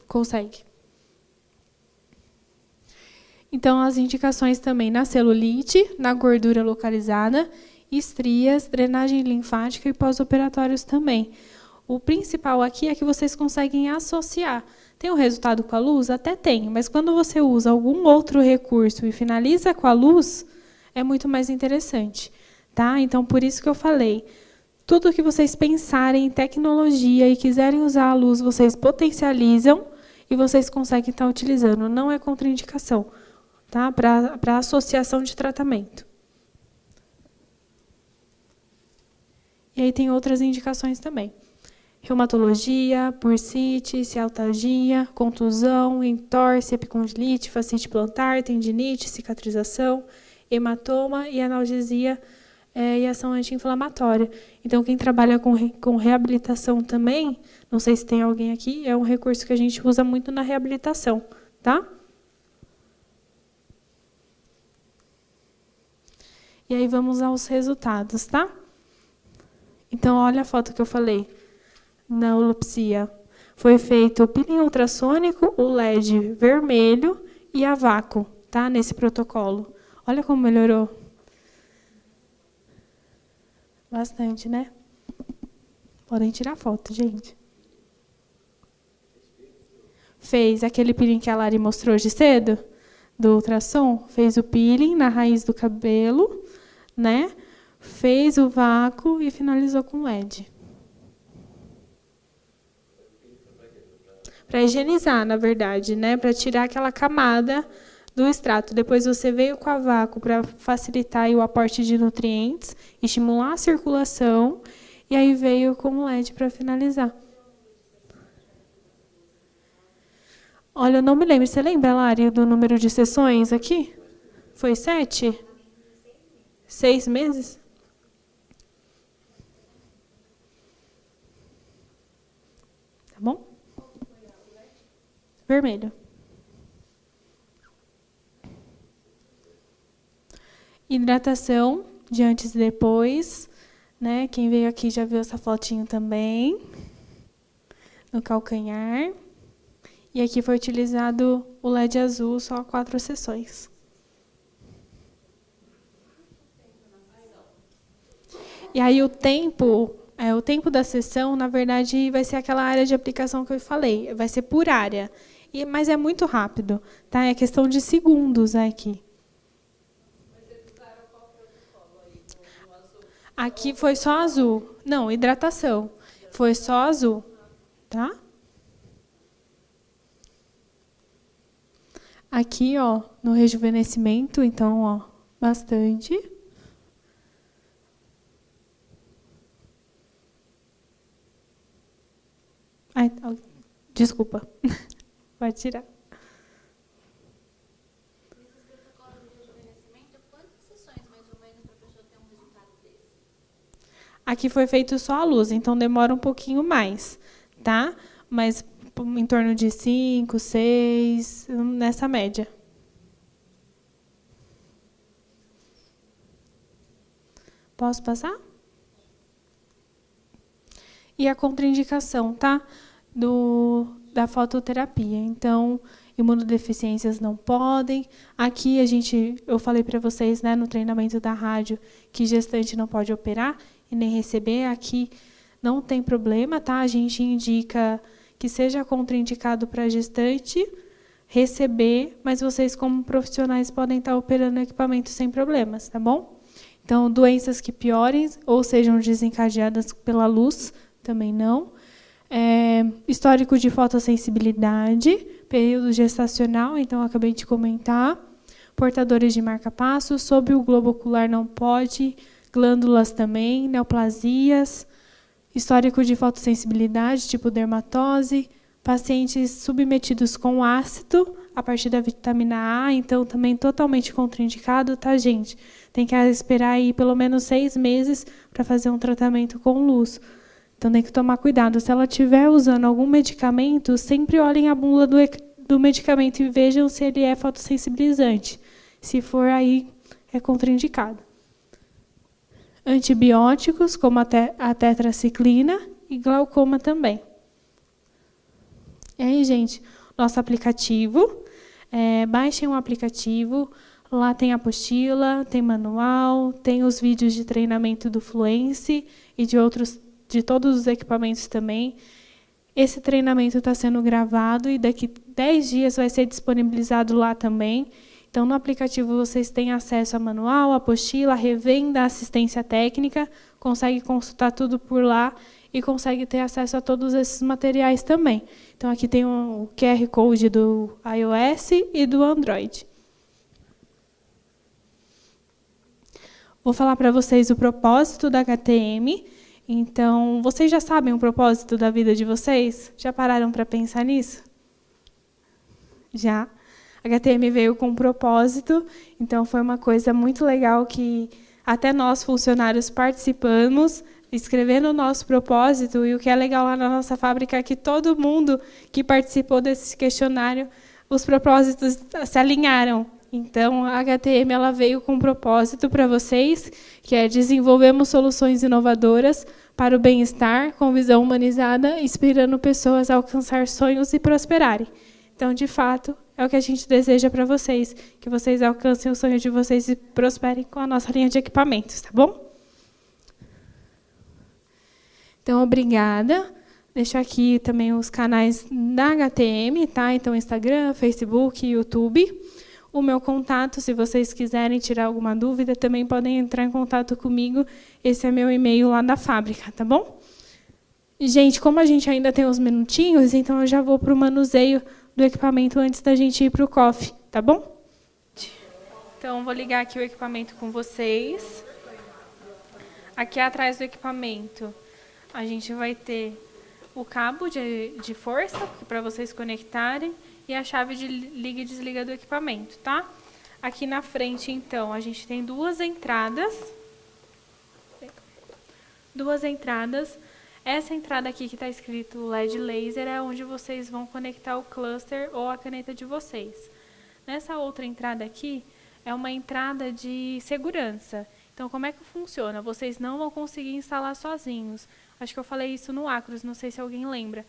Consegue. Então, as indicações também na celulite, na gordura localizada, estrias, drenagem linfática e pós-operatórios também. O principal aqui é que vocês conseguem associar. Tem um resultado com a luz? Até tem, mas quando você usa algum outro recurso e finaliza com a luz, é muito mais interessante. Tá? Então, por isso que eu falei, tudo que vocês pensarem em tecnologia e quiserem usar a luz, vocês potencializam e vocês conseguem estar utilizando. Não é contraindicação. Tá? Para associação de tratamento. E aí tem outras indicações também. Reumatologia, bursite, cialgia, contusão, entorse, epicondilite, fascite plantar, tendinite, cicatrização, hematoma e analgesia e ação anti-inflamatória. Então, quem trabalha com reabilitação também, não sei se tem alguém aqui, é um recurso que a gente usa muito na reabilitação. Tá? E aí vamos aos resultados, tá? Então, olha a foto que eu falei. Na alopecia, foi feito o peeling ultrassônico, o LED vermelho e a vácuo, tá? Nesse protocolo. Olha como melhorou. Bastante, né? Podem tirar foto, gente. fez aquele peeling que a Lari mostrou de cedo, do ultrassom, fez o peeling na raiz do cabelo, né? Fez o vácuo e finalizou com LED. Para higienizar, na verdade, né? Para tirar aquela camada do extrato. Depois você veio com a vácuo para facilitar aí o aporte de nutrientes, estimular a circulação, e aí veio com o LED para finalizar. Olha, eu não me lembro. Você lembra, Lari, do número de sessões aqui? Foi 7? 6 meses? Tá bom? Vermelho. Hidratação de antes e depois, né? Quem veio aqui já viu essa fotinho também. No calcanhar. E aqui foi utilizado o LED azul, só 4 sessões. E aí o tempo da sessão, na verdade, vai ser aquela área de aplicação que eu falei. Vai ser por área. Mas é muito rápido, tá? É questão de segundos aqui. Aqui foi só azul. Não, hidratação. Foi só azul, tá? Aqui, ó, no rejuvenescimento, então, ó, bastante. Ai, desculpa. Pode tirar. Nesses protocolos de rejuvenescimento, quantas sessões, mais ou menos, para a pessoa ter um resultado desse? Aqui foi feito só a luz, então demora um pouquinho mais, tá? Mas em torno de 5, 6, nessa média. Posso passar? E a contraindicação, tá? Da fototerapia. Então, imunodeficiências não podem. Aqui eu falei para vocês, né, no treinamento da rádio, que gestante não pode operar e nem receber. Aqui não tem problema, tá? A gente indica que seja contraindicado para a gestante receber, mas vocês, como profissionais, podem estar operando o equipamento sem problemas, tá bom? Então, doenças que piorem ou sejam desencadeadas pela luz, também não. Histórico de fotossensibilidade, período gestacional, então, acabei de comentar. Portadores de marca-passo, sob o globo ocular não pode, glândulas também, neoplasias, histórico de fotossensibilidade, tipo dermatose, pacientes submetidos com ácido, a partir da vitamina A, então também totalmente contraindicado, tá, gente? Tem que esperar aí pelo menos 6 meses para fazer um tratamento com luz. Então tem que tomar cuidado. Se ela estiver usando algum medicamento, sempre olhem a bula do medicamento e vejam se ele é fotossensibilizante. Se for, aí é contraindicado. Antibióticos, como a tetraciclina, e glaucoma também. E aí, gente, nosso aplicativo. Baixem o aplicativo. Lá tem apostila, tem manual, tem os vídeos de treinamento do Fluence e de todos os equipamentos também. Esse treinamento está sendo gravado e daqui 10 dias vai ser disponibilizado lá também. Então, no aplicativo, vocês têm acesso a manual, apostila, revenda, assistência técnica, consegue consultar tudo por lá e consegue ter acesso a todos esses materiais também. Então, aqui tem o QR Code do iOS e do Android. Vou falar para vocês o propósito da HTM. Então, vocês já sabem o propósito da vida de vocês? Já pararam para pensar nisso? Já. A HTM veio com um propósito, então foi uma coisa muito legal que até nós, funcionários, participamos, escrevendo o nosso propósito, e o que é legal lá na nossa fábrica é que todo mundo que participou desse questionário, os propósitos se alinharam. Então, a HTM ela veio com um propósito para vocês, que é desenvolvemos soluções inovadoras para o bem-estar, com visão humanizada, inspirando pessoas a alcançar sonhos e prosperarem. Então, de fato, é o que a gente deseja para vocês, que vocês alcancem o sonho de vocês e prosperem com a nossa linha de equipamentos, tá bom? Então, obrigada. deixo aqui também os canais da HTM, tá? Então, Instagram, Facebook, YouTube. O meu contato, se vocês quiserem tirar alguma dúvida, também podem entrar em contato comigo. Esse é meu e-mail lá da fábrica, tá bom? Gente, como a gente ainda tem uns minutinhos, então eu já vou para o manuseio do equipamento antes da gente ir para o coffee, tá bom? Então, vou ligar aqui o equipamento com vocês. Aqui atrás do equipamento, a gente vai ter o cabo de força, para vocês conectarem, e a chave de liga e desliga do equipamento, tá? Aqui na frente, então, a gente tem duas entradas. Essa entrada aqui que está escrito LED laser é onde vocês vão conectar o cluster ou a caneta de vocês. Nessa outra entrada aqui, é uma entrada de segurança. Então, como é que funciona? Vocês não vão conseguir instalar sozinhos. Acho que eu falei isso no Acros, não sei se alguém lembra.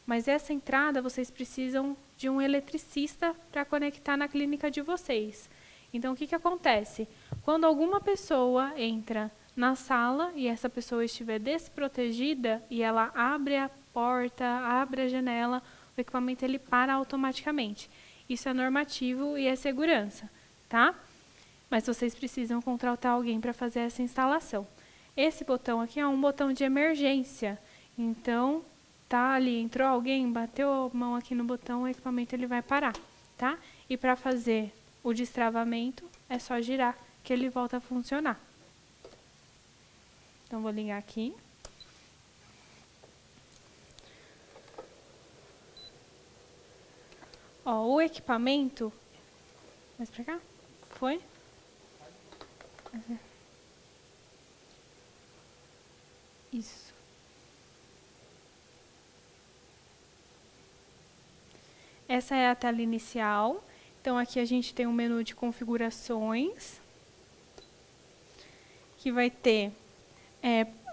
Mas essa entrada, vocês precisam de um eletricista para conectar na clínica de vocês. Então, o que acontece? Quando alguma pessoa entra na sala e essa pessoa estiver desprotegida e ela abre a porta, abre a janela, o equipamento ele para automaticamente. Isso é normativo e é segurança, tá? Mas vocês precisam contratar alguém para fazer essa instalação. Esse botão aqui é um botão de emergência. Então, tá ali, entrou alguém, bateu a mão aqui no botão, o equipamento ele vai parar, tá? E para fazer o destravamento, é só girar que ele volta a funcionar. Então, vou ligar aqui. Ó, o equipamento... Mais pra cá? Foi? Isso. Essa é a tela inicial. Então, aqui a gente tem um menu de configurações, que vai ter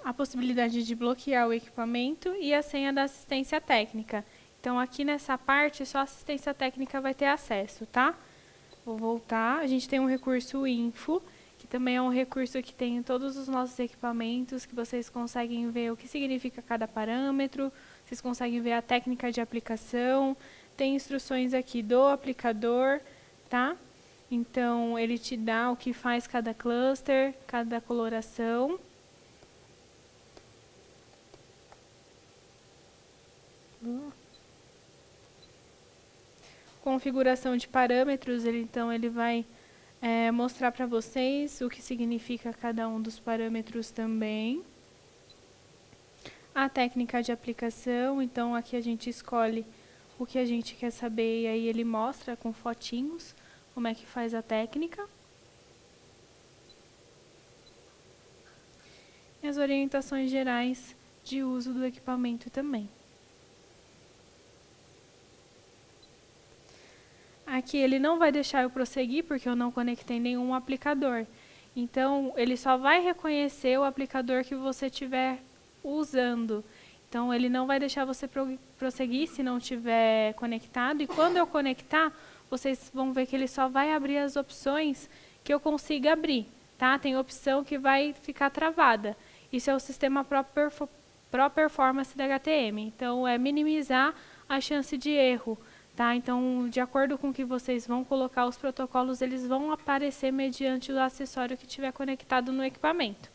a possibilidade de bloquear o equipamento e a senha da assistência técnica. Então, aqui nessa parte, só a assistência técnica vai ter acesso, tá? Vou voltar. A gente tem um recurso info, que também é um recurso que tem em todos os nossos equipamentos, que vocês conseguem ver o que significa cada parâmetro, vocês conseguem ver a técnica de aplicação, tem instruções aqui do aplicador, tá? Então, ele te dá o que faz cada cluster, cada coloração. Configuração de parâmetros, então ele vai mostrar para vocês o que significa cada um dos parâmetros também. A técnica de aplicação, então aqui a gente escolhe o que a gente quer saber e aí ele mostra com fotinhos como é que faz a técnica. E as orientações gerais de uso do equipamento também. Aqui ele não vai deixar eu prosseguir, porque eu não conectei nenhum aplicador. Então, ele só vai reconhecer o aplicador que você estiver usando. Então, ele não vai deixar você prosseguir se não estiver conectado. E quando eu conectar, vocês vão ver que ele só vai abrir as opções que eu consiga abrir. Tá? Tem opção que vai ficar travada. Isso é o sistema Pro Performance da HTM. Então, é minimizar a chance de erro. Tá? Então, de acordo com o que vocês vão colocar, os protocolos eles vão aparecer mediante o acessório que estiver conectado no equipamento.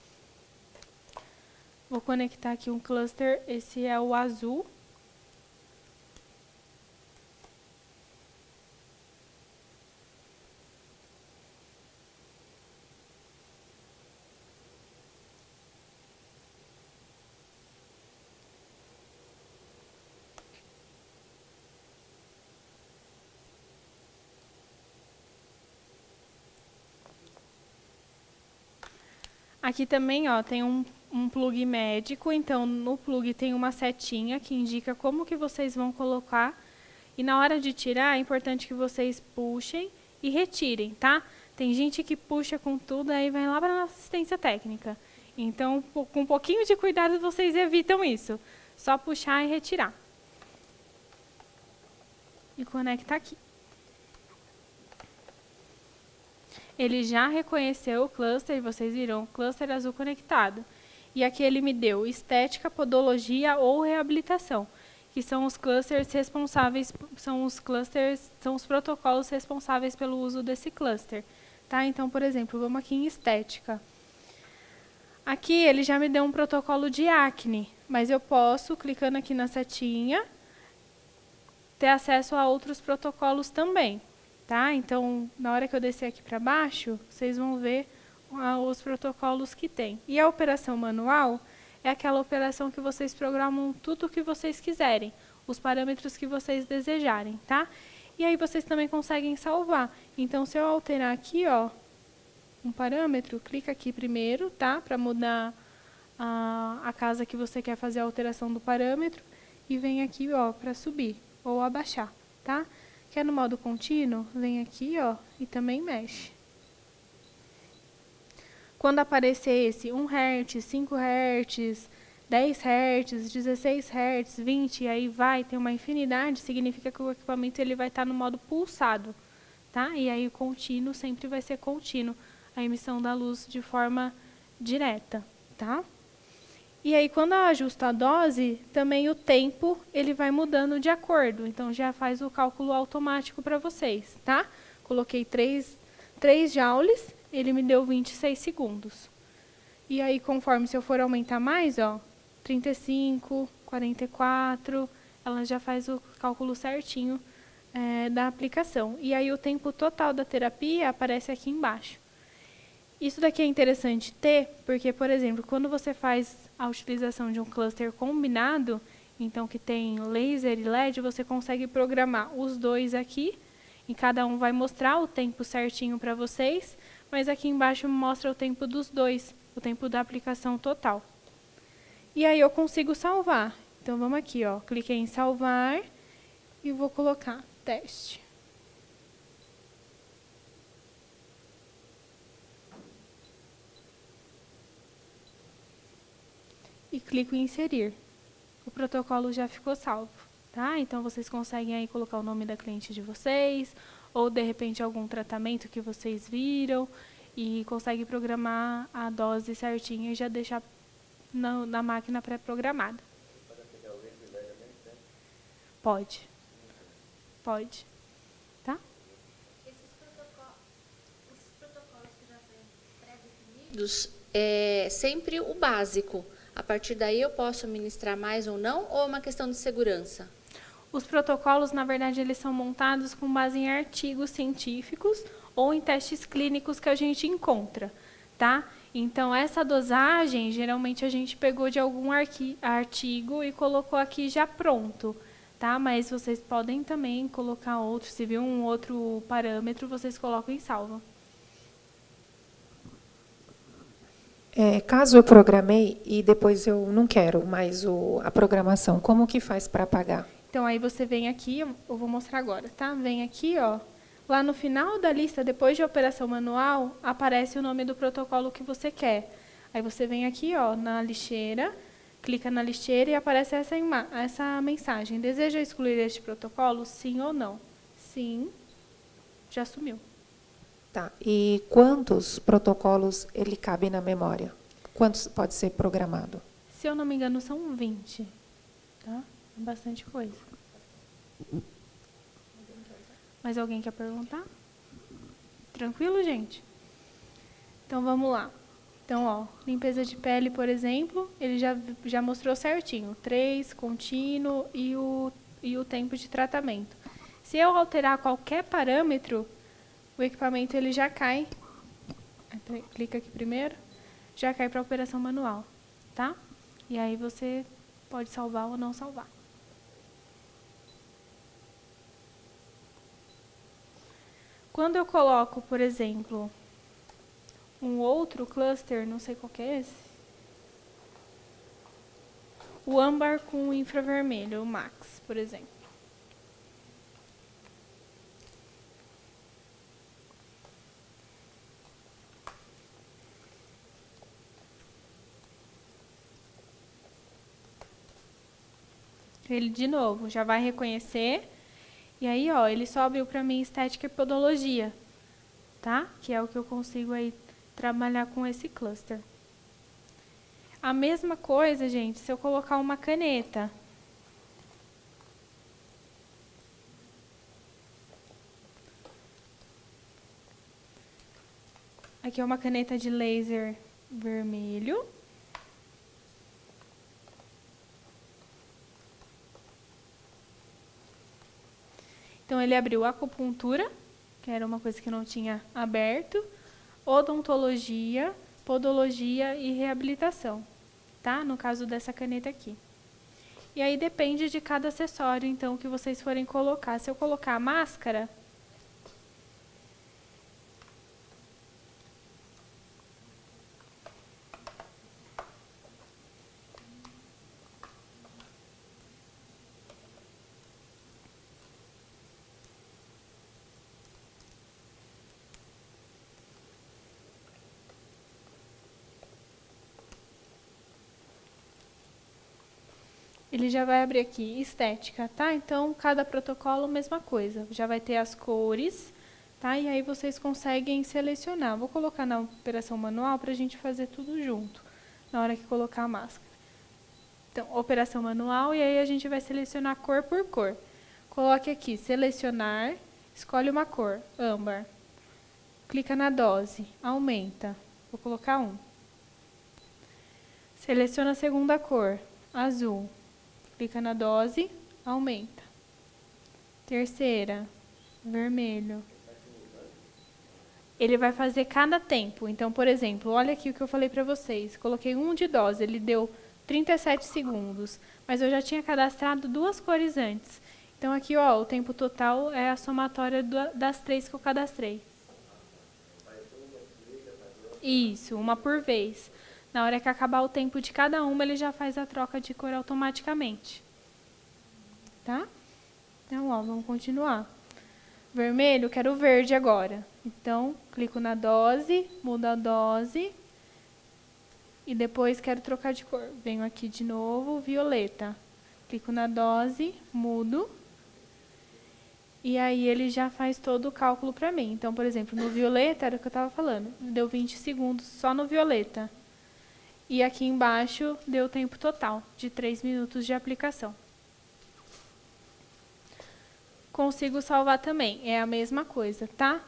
Vou conectar aqui um cluster, esse é o azul. Aqui também, ó, tem um plug médico, então no plug tem uma setinha que indica como que vocês vão colocar. E na hora de tirar, é importante que vocês puxem e retirem, tá? Tem gente que puxa com tudo, aí vai lá para a assistência técnica. Então, com um pouquinho de cuidado, vocês evitam isso. Só puxar e retirar. E conecta aqui. Ele já reconheceu o cluster, e vocês viram o cluster azul conectado. E aqui ele me deu estética, podologia ou reabilitação, que são os clusters responsáveis, são os protocolos responsáveis pelo uso desse cluster. Tá? Então, por exemplo, vamos aqui em estética. Aqui ele já me deu um protocolo de acne, mas eu posso, clicando aqui na setinha, ter acesso a outros protocolos também. Tá? Então, na hora que eu descer aqui para baixo, vocês vão ver os protocolos que tem. E a operação manual é aquela operação que vocês programam tudo o que vocês quiserem, os parâmetros que vocês desejarem, tá? E aí vocês também conseguem salvar. Então, se eu alterar aqui, ó, um parâmetro, clica aqui primeiro, tá? Para mudar a casa que você quer fazer a alteração do parâmetro, e vem aqui, ó, para subir ou abaixar, tá? Quer no modo contínuo? Vem aqui, ó, e também mexe. Quando aparecer esse 1 Hz, 5 Hz, 10 Hz, 16 Hz, 20, aí vai ter uma infinidade, significa que o equipamento ele vai estar no modo pulsado, tá? E aí o contínuo sempre vai ser contínuo, a emissão da luz de forma direta, tá? E aí quando eu ajusto a dose, também o tempo ele vai mudando de acordo, então já faz o cálculo automático para vocês, tá? Coloquei 3 joules, ele me deu 26 segundos. E aí, conforme se eu for aumentar mais, ó, 35, 44, ela já faz o cálculo certinho da aplicação. E aí o tempo total da terapia aparece aqui embaixo. Isso daqui é interessante ter, porque, por exemplo, quando você faz a utilização de um cluster combinado, então que tem laser e LED, você consegue programar os dois aqui, e cada um vai mostrar o tempo certinho para vocês, mas aqui embaixo mostra o tempo dos dois, o tempo da aplicação total. E aí eu consigo salvar. Então vamos aqui, ó, cliquei em salvar e vou colocar teste. E clico em inserir. O protocolo já ficou salvo, tá? Então vocês conseguem aí colocar o nome da cliente de vocês, ou de repente algum tratamento que vocês viram, e consegue programar a dose certinha e já deixar na máquina pré-programada. Pode. Pode. Tá? Esses protocolos que já vêm pré-definidos é sempre o básico. A partir daí eu posso administrar mais ou não, ou é uma questão de segurança? Os protocolos, na verdade, eles são montados com base em artigos científicos ou em testes clínicos que a gente encontra, tá? Então, essa dosagem, geralmente a gente pegou de algum artigo e colocou aqui já pronto, tá? Mas vocês podem também colocar outro, se viu um outro parâmetro, vocês colocam em salva. Caso eu programei e depois eu não quero mais a programação, como que faz para apagar? Então, aí você vem aqui, eu vou mostrar agora, tá? Vem aqui, ó. Lá no final da lista, depois de operação manual, aparece o nome do protocolo que você quer. Aí você vem aqui, ó, na lixeira, clica na lixeira e aparece essa mensagem. Deseja excluir este protocolo? Sim ou não? Sim. Já sumiu. Tá. E quantos protocolos ele cabe na memória? Quantos pode ser programado? Se eu não me engano, são 20. Tá? É bastante coisa. Mais alguém quer perguntar? Tranquilo, gente? Então, vamos lá. Então, ó, limpeza de pele, por exemplo, ele já mostrou certinho. 3, contínuo e o tempo de tratamento. Se eu alterar qualquer parâmetro, o equipamento ele já cai. Clica aqui primeiro. Já cai para a operação manual. Tá? E aí você pode salvar ou não salvar. Quando eu coloco, por exemplo, um outro cluster, não sei qual que é esse, o âmbar com o infravermelho, o Max, por exemplo. Ele, de novo, já vai reconhecer. E aí, ó, ele só abriu para mim estética e podologia, tá? Que é o que eu consigo aí trabalhar com esse cluster. A mesma coisa, gente, se eu colocar uma caneta. Aqui é uma caneta de laser vermelho. Então, ele abriu acupuntura, que era uma coisa que não tinha aberto, odontologia, podologia e reabilitação, tá? No caso dessa caneta aqui. E aí depende de cada acessório, então, que vocês forem colocar. Se eu colocar a máscara, ele já vai abrir aqui estética, tá? Então, cada protocolo, mesma coisa. Já vai ter as cores, tá? E aí vocês conseguem selecionar. Vou colocar na operação manual para a gente fazer tudo junto, na hora que colocar a máscara. Então, operação manual, e aí a gente vai selecionar cor por cor. Coloque aqui, selecionar, escolhe uma cor, âmbar. Clica na dose, aumenta. Vou colocar 1. Seleciona a segunda cor, azul. Clica na dose, aumenta. Terceira, vermelho. Ele vai fazer cada tempo. Então, por exemplo, olha aqui o que eu falei para vocês. Coloquei 1 de dose, ele deu 37 segundos. Mas eu já tinha cadastrado 2 cores antes. Então, aqui, ó, o tempo total é a somatória das 3 que eu cadastrei. Isso, uma por vez. Na hora que acabar o tempo de cada uma, ele já faz a troca de cor automaticamente. Tá? Então, ó, vamos continuar. Vermelho, quero verde agora. Então, clico na dose, mudo a dose. E depois quero trocar de cor. Venho aqui de novo, violeta. Clico na dose, mudo. E aí ele já faz todo o cálculo para mim. Então, por exemplo, no violeta, era o que eu estava falando. Deu 20 segundos só no violeta. E aqui embaixo deu o tempo total, de 3 minutos de aplicação. Consigo salvar também, é a mesma coisa, tá?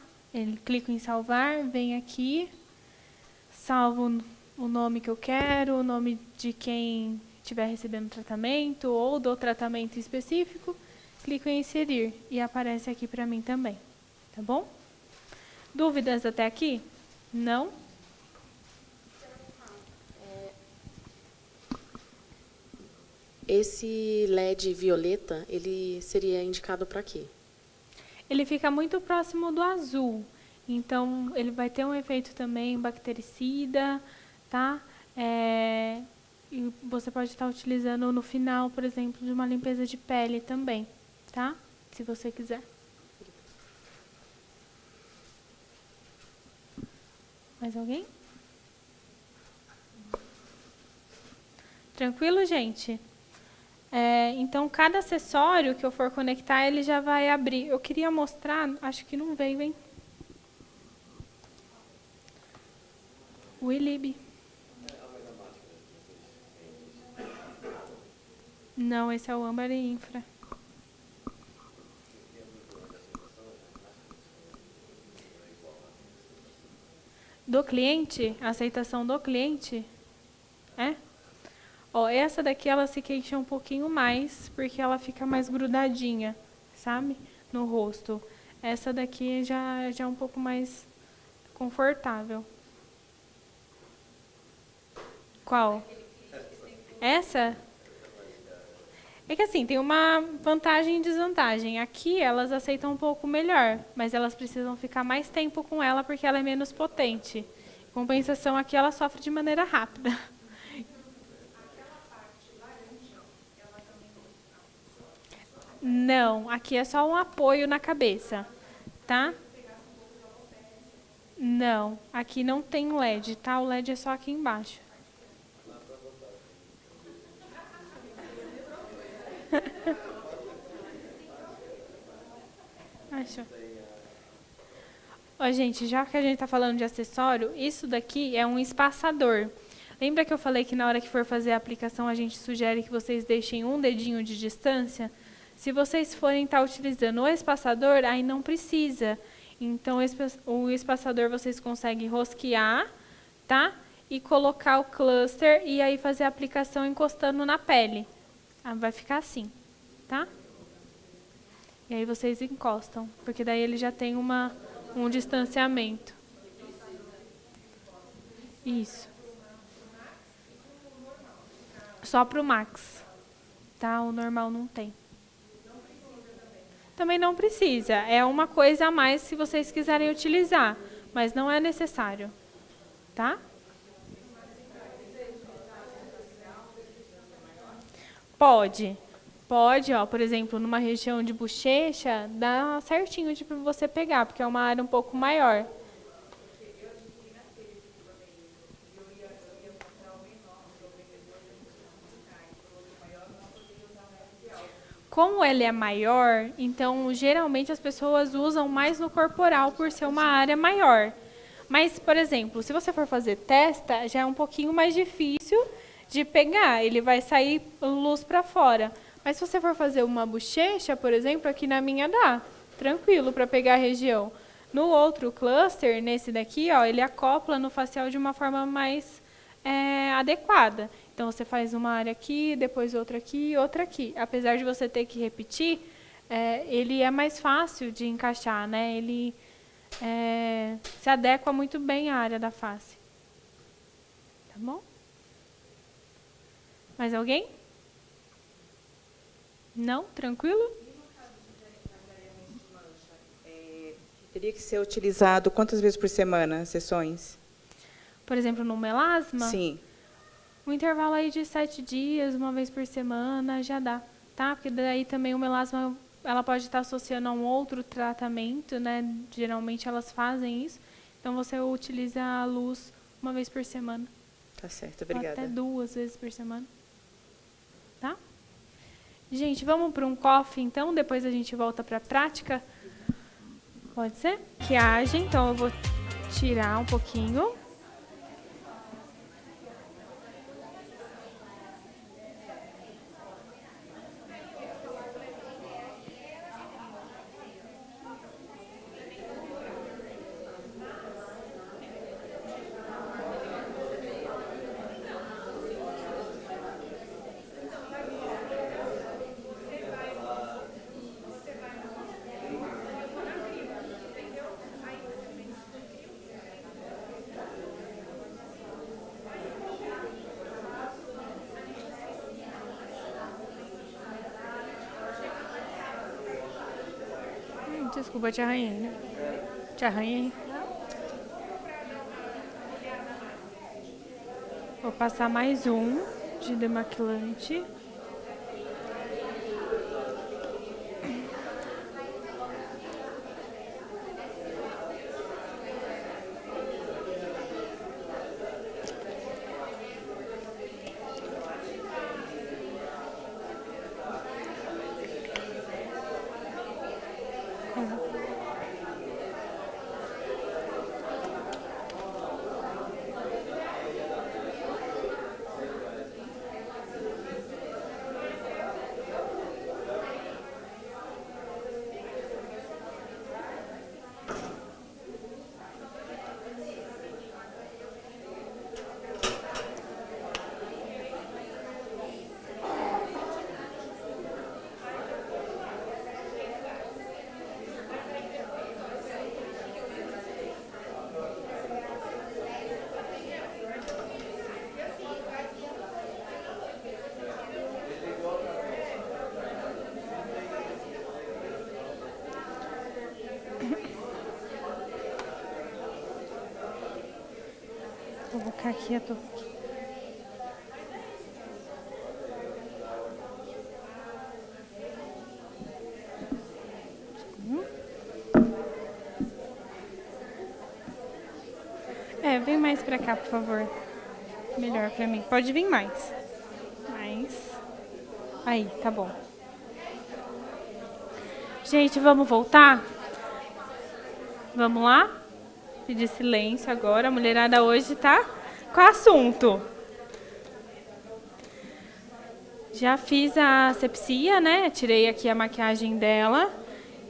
Clico em salvar, vem aqui, salvo o nome que eu quero, o nome de quem estiver recebendo tratamento ou do tratamento específico. Clico em inserir e aparece aqui para mim também, tá bom? Dúvidas até aqui? Não? Esse LED violeta, ele seria indicado para quê? Ele fica muito próximo do azul, então ele vai ter um efeito também bactericida, tá? E você pode estar utilizando no final, por exemplo, de uma limpeza de pele também, tá? Se você quiser. Mais alguém? Tranquilo, gente? Então, cada acessório que eu for conectar, ele já vai abrir. Eu queria mostrar, acho que não veio, hein? O iLib. Não, esse é o âmbar e infra. Do cliente, a aceitação do cliente, Ó, essa daqui ela se queixa um pouquinho mais, porque ela fica mais grudadinha, sabe? No rosto. Essa daqui já é um pouco mais confortável. Qual? Essa? É que assim, tem uma vantagem e desvantagem. Aqui elas aceitam um pouco melhor, mas elas precisam ficar mais tempo com ela porque ela é menos potente. Em compensação, aqui ela sofre de maneira rápida. Não, aqui é só um apoio na cabeça, tá? Não, aqui não tem LED, tá? O LED é só aqui embaixo. Acho. Ó, gente, já que a gente tá falando de acessório, isso daqui é um espaçador. Lembra que eu falei que na hora que for fazer a aplicação, a gente sugere que vocês deixem um dedinho de distância? Se vocês forem estar utilizando o espaçador, aí não precisa. Então, o espaçador vocês conseguem rosquear, tá? E colocar o cluster e aí fazer a aplicação encostando na pele. Vai ficar assim, tá? E aí vocês encostam, porque daí ele já tem um distanciamento. Isso. Só para o Max, tá? O normal não tem. Também não precisa. É uma coisa a mais se vocês quiserem utilizar, mas não é necessário, tá? Pode. Pode, ó, por exemplo, numa região de bochecha, dá certinho para você pegar, porque é uma área um pouco maior. Como ele é maior, então geralmente as pessoas usam mais no corporal por ser uma área maior. Mas, por exemplo, se você for fazer testa, já é um pouquinho mais difícil de pegar, ele vai sair luz para fora. Mas se você for fazer uma bochecha, por exemplo, aqui na minha dá, tranquilo para pegar a região. No outro cluster, nesse daqui, ó, ele acopla no facial de uma forma mais adequada. Então, você faz uma área aqui, depois outra aqui e outra aqui. Apesar de você ter que repetir, ele é mais fácil de encaixar, né? Ele se adequa muito bem à área da face. Tá bom? Mais alguém? Não? Tranquilo? Teria que ser utilizado quantas vezes por semana, sessões? Por exemplo, no melasma? Sim. Um intervalo aí de 7 dias, uma vez por semana, já dá, tá? Porque daí também o melasma, ela pode estar associando a um outro tratamento, né? Geralmente elas fazem isso. Então, você utiliza a luz uma vez por semana. Tá certo, obrigada. Até 2 vezes por semana. Tá? Gente, vamos para um coffee, então, depois a gente volta para a prática. Pode ser? Maquiagem, então eu vou tirar um pouquinho. Desculpa, te arranhei, né? Te arranhei. Vou passar mais um de demaquilante. Vou colocar aqui a touca. Vem mais pra cá, por favor. Melhor pra mim. Pode vir mais. Aí, tá bom. Gente, vamos voltar? Vamos lá? Pedir silêncio agora. A mulherada hoje tá com assunto. Já fiz a asepsia, né? Tirei aqui a maquiagem dela.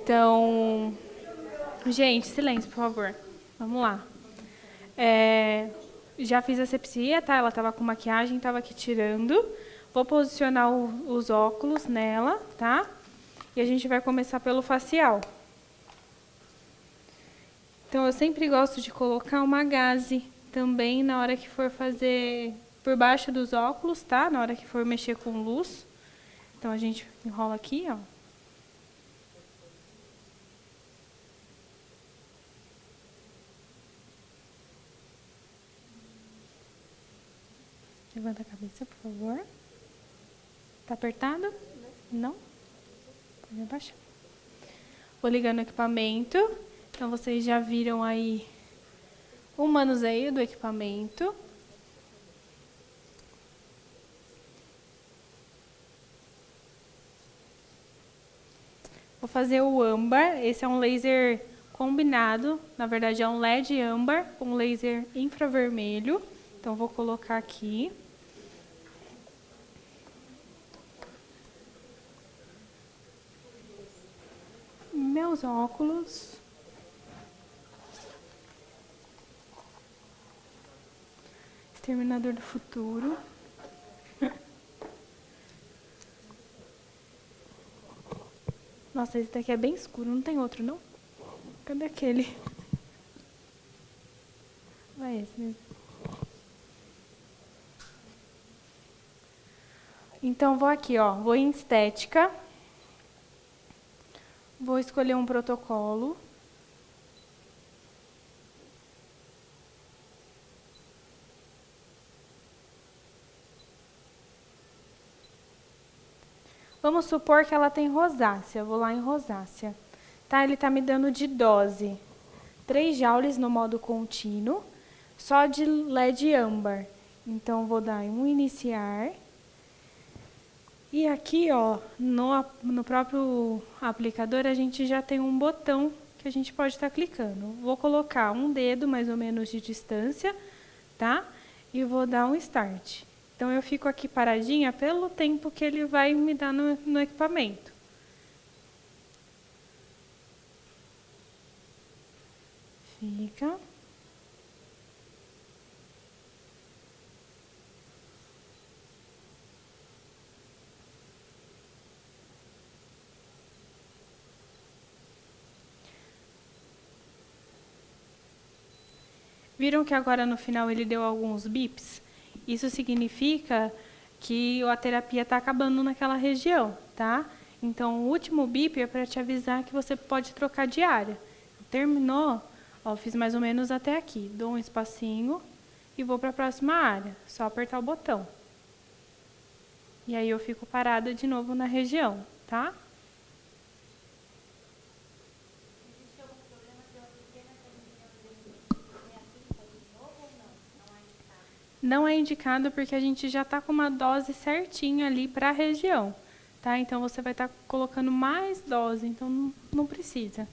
Então, gente, silêncio, por favor. Vamos lá. Já fiz a asepsia, tá? Ela tava com maquiagem, tava aqui tirando. Vou posicionar os óculos nela, tá? E a gente vai começar pelo facial. Então, eu sempre gosto de colocar uma gaze também na hora que for fazer por baixo dos óculos, tá? Na hora que for mexer com luz. Então, a gente enrola aqui, ó. Levanta a cabeça, por favor. Tá apertado? Não? Pode abaixar. Vou ligar no equipamento. Então, vocês já viram aí o manuseio do equipamento. Vou fazer o âmbar. Esse é um laser combinado. Na verdade, é um LED âmbar com laser infravermelho. Então, vou colocar aqui. Meus óculos. Exterminador do futuro. Nossa, esse daqui é bem escuro, não tem outro, não? Cadê aquele? Vai esse mesmo. Então, vou aqui, ó. Vou em estética. Vou escolher um protocolo. Vamos supor que ela tem rosácea. Vou lá em rosácea. Tá? Ele está me dando de dose 3 joules no modo contínuo, só de LED âmbar. Então, vou dar um iniciar. E aqui, ó, no próprio aplicador, a gente já tem um botão que a gente pode estar clicando. Vou colocar um dedo mais ou menos de distância, tá? E vou dar um start. Então, eu fico aqui paradinha pelo tempo que ele vai me dar no equipamento. Fica. Viram que agora no final ele deu alguns bips? Isso significa que a terapia está acabando naquela região, tá? Então, o último bip é para te avisar que você pode trocar de área. Terminou, ó, fiz mais ou menos até aqui. Dou um espacinho e vou para a próxima área. Só apertar o botão. E aí eu fico parada de novo na região, tá? Não é indicado porque a gente já está com uma dose certinha ali para a região, tá? Então, você vai estar colocando mais dose, então não precisa.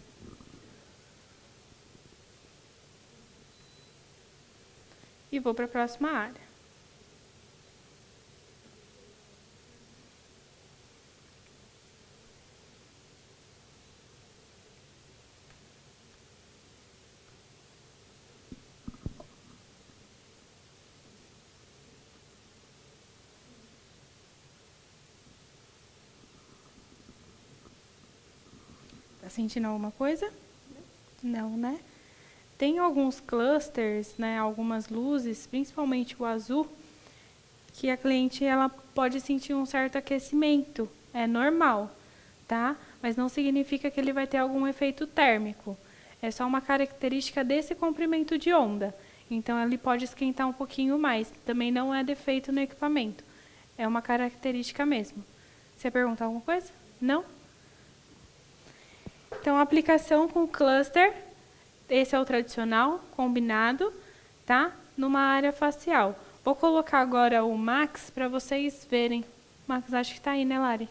E vou para a próxima área. Tá sentindo alguma coisa? Não, né? Tem alguns clusters, né, algumas luzes, principalmente o azul, que a cliente ela pode sentir um certo aquecimento. É normal, tá? Mas não significa que ele vai ter algum efeito térmico. É só uma característica desse comprimento de onda. Então, ele pode esquentar um pouquinho mais. Também não é defeito no equipamento. É uma característica mesmo. Você pergunta alguma coisa? Não? Então, a aplicação com cluster, esse é o tradicional, combinado, tá? Numa área facial. Vou colocar agora o Max para vocês verem. Max, acho que está aí, né, Lari?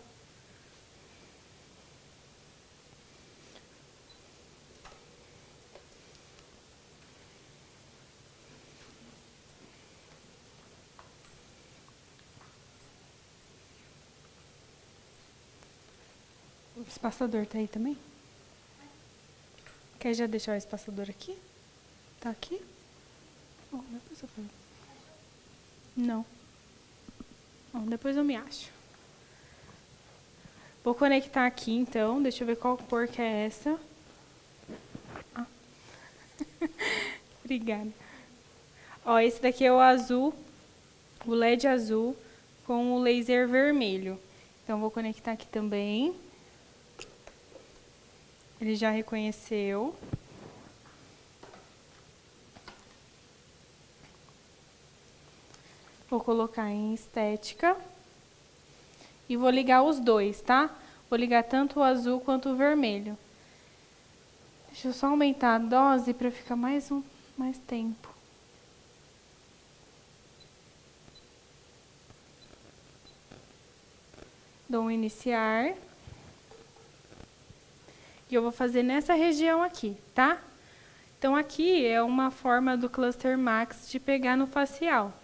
O espaçador tá aí também? Quer já deixar o espaçador aqui? Tá aqui? Oh, depois eu pego. Não. Bom, depois eu me acho. Vou conectar aqui, então. Deixa eu ver qual cor que é essa. Ah. Obrigada. Ó, esse daqui é o azul, o LED azul com o laser vermelho. Então, vou conectar aqui também. Ele já reconheceu. Vou colocar em estética. E vou ligar os dois, tá? Vou ligar tanto o azul quanto o vermelho. Deixa eu só aumentar a dose para ficar mais tempo. Dou um iniciar. E eu vou fazer nessa região aqui, tá? Então, aqui é uma forma do Cluster Max de pegar no facial.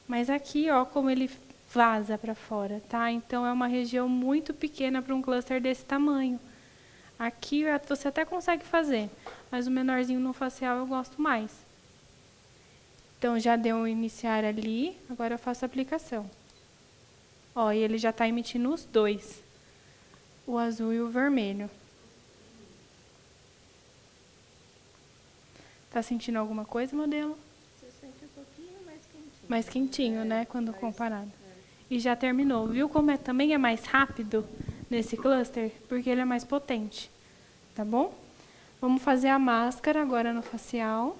Mas aqui, ó, como ele vaza para fora, tá? Então, é uma região muito pequena para um cluster desse tamanho. Aqui você até consegue fazer, mas o menorzinho no facial eu gosto mais. Então, já deu um iniciar ali, agora eu faço a aplicação. Ó, e ele já está emitindo os dois, o azul e o vermelho. Tá sentindo alguma coisa, modelo? Você sente um pouquinho mais quentinho. Mais quentinho, né, quando comparado. E já terminou. Viu como também é mais rápido nesse cluster? Porque ele é mais potente. Tá bom? Vamos fazer a máscara agora no facial.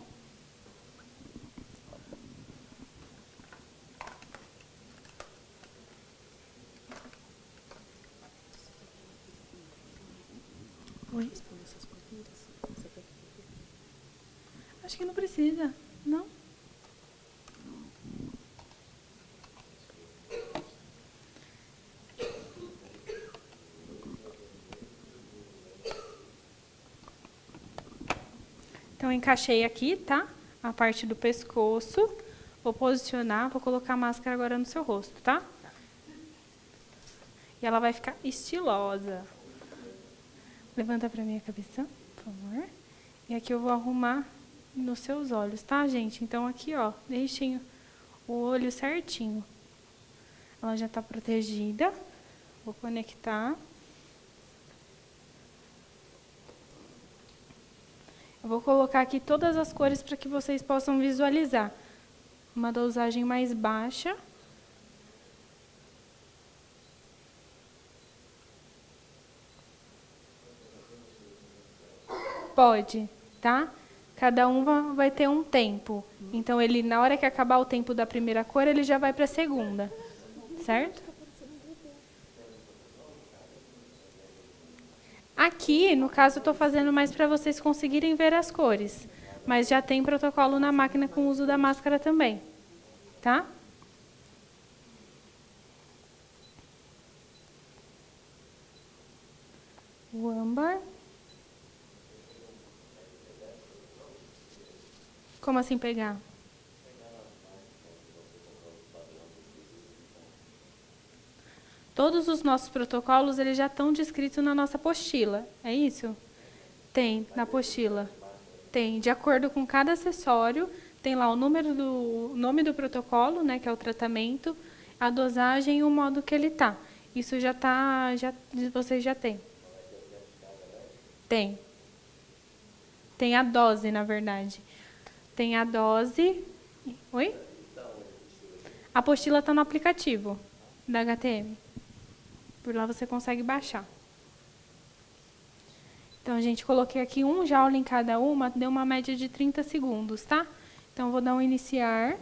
Oi? Acho que não precisa, não? Então, encaixei aqui, tá? A parte do pescoço. Vou posicionar, vou colocar a máscara agora no seu rosto, tá? E ela vai ficar estilosa. Levanta pra mim a cabeça, por favor. E aqui eu vou arrumar nos seus olhos, tá, gente? Então, aqui, ó, deixem o olho certinho. Ela já tá protegida. Vou conectar. Eu vou colocar aqui todas as cores para que vocês possam visualizar. Uma dosagem mais baixa. Pode, tá? Cada um vai ter um tempo. Então, ele, na hora que acabar o tempo da primeira cor, ele já vai para a segunda. Certo? Aqui, no caso, eu estou fazendo mais para vocês conseguirem ver as cores. Mas já tem protocolo na máquina com o uso da máscara também. Tá? O âmbar. Como assim pegar? Todos os nossos protocolos, eles já estão descritos na nossa apostila. É isso? Tem, na apostila. Tem, de acordo com cada acessório, tem lá o nome do protocolo, né, que é o tratamento, a dosagem e o modo que ele tá. Isso já tá, vocês já têm. Tem. Tem a dose, na verdade. Tem a dose. Oi? A apostila está no aplicativo da HTM. Por lá você consegue baixar. Então, gente, coloquei aqui 1 joule em cada uma, deu uma média de 30 segundos, tá? Então, eu vou dar um iniciar.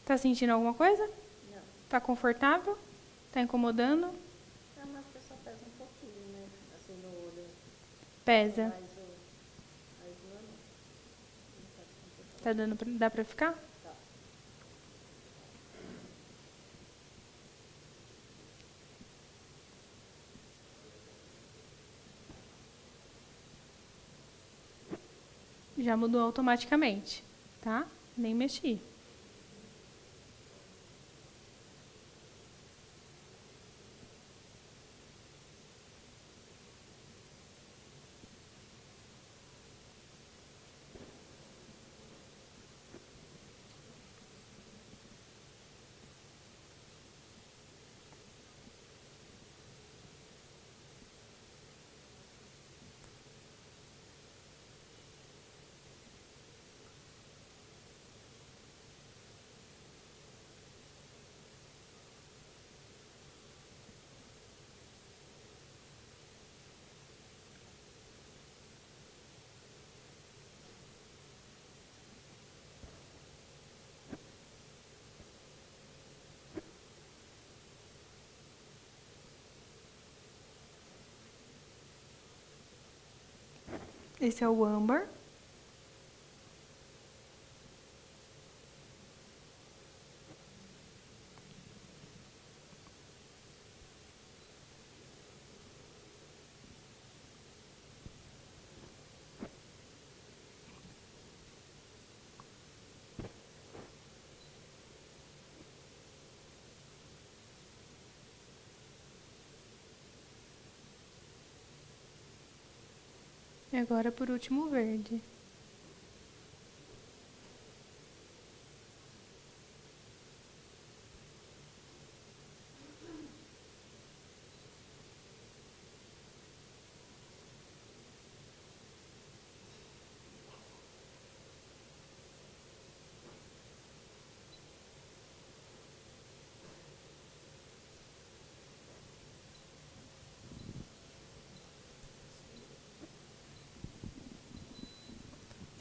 Tá sentindo alguma coisa? Não. Tá confortável? Tá incomodando? A máscara só pesa um pouquinho, né? Assim, no olho. Pesa. Mas a Isla não. Tá dando, dá pra ficar? Tá. Já mudou automaticamente, tá? Nem mexi. Esse é o âmbar. E agora, por último, o verde.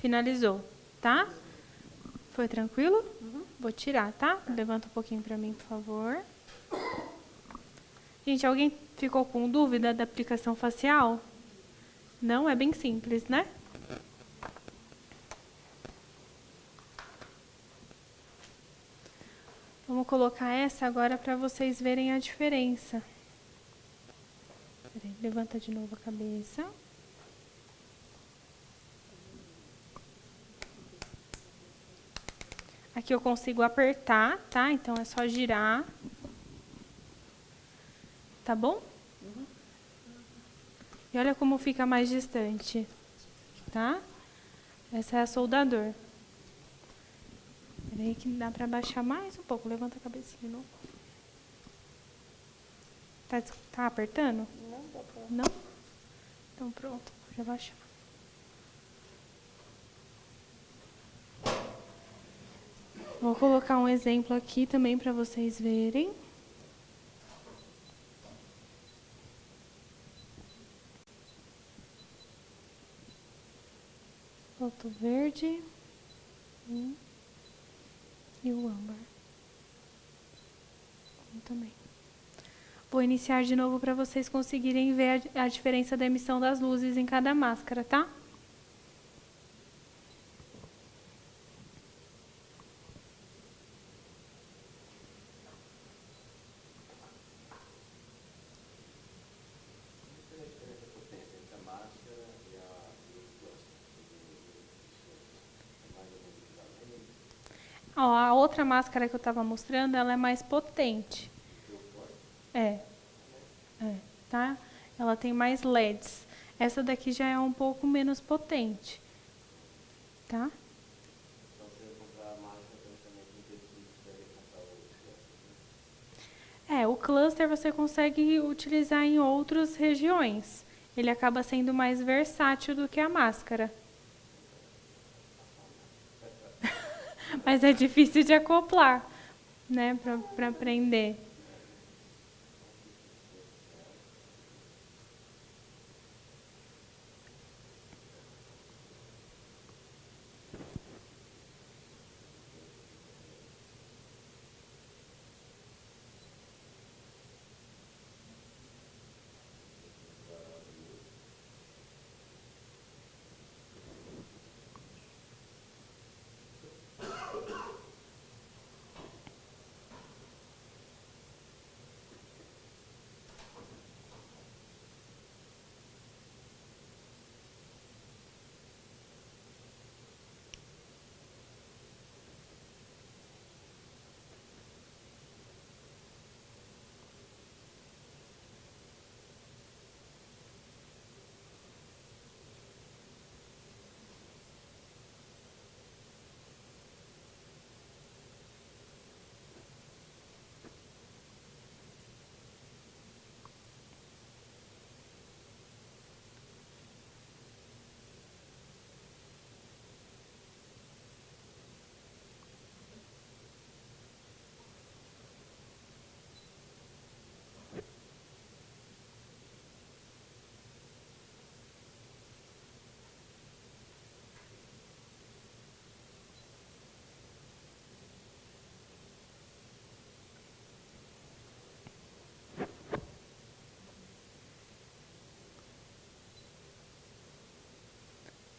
Finalizou, tá? Foi tranquilo? Vou tirar, tá? Levanta um pouquinho para mim, por favor. Gente, alguém ficou com dúvida da aplicação facial? Não, é bem simples, né? Vamos colocar essa agora para vocês verem a diferença. Peraí, levanta de novo a cabeça. Aqui eu consigo apertar, tá? Então, é só girar. Tá bom? E olha como fica mais distante, tá? Essa é a soldador. Peraí que dá pra baixar mais um pouco. Levanta a cabecinha de novo. Tá apertando? Não, tá bom. Não? Então, pronto. Já baixou. Vou colocar um exemplo aqui também para vocês verem. Falta o verde. E o âmbar. Também. Vou iniciar de novo para vocês conseguirem ver a diferença da emissão das luzes em cada máscara, tá? Ó, a outra máscara que eu estava mostrando, ela é mais potente. Tá? Ela tem mais LEDs. Essa daqui já é um pouco menos potente. Tá? O cluster você consegue utilizar em outras regiões. Ele acaba sendo mais versátil do que a máscara. Mas é difícil de acoplar, né, para prender.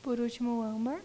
Por último, o âmbar.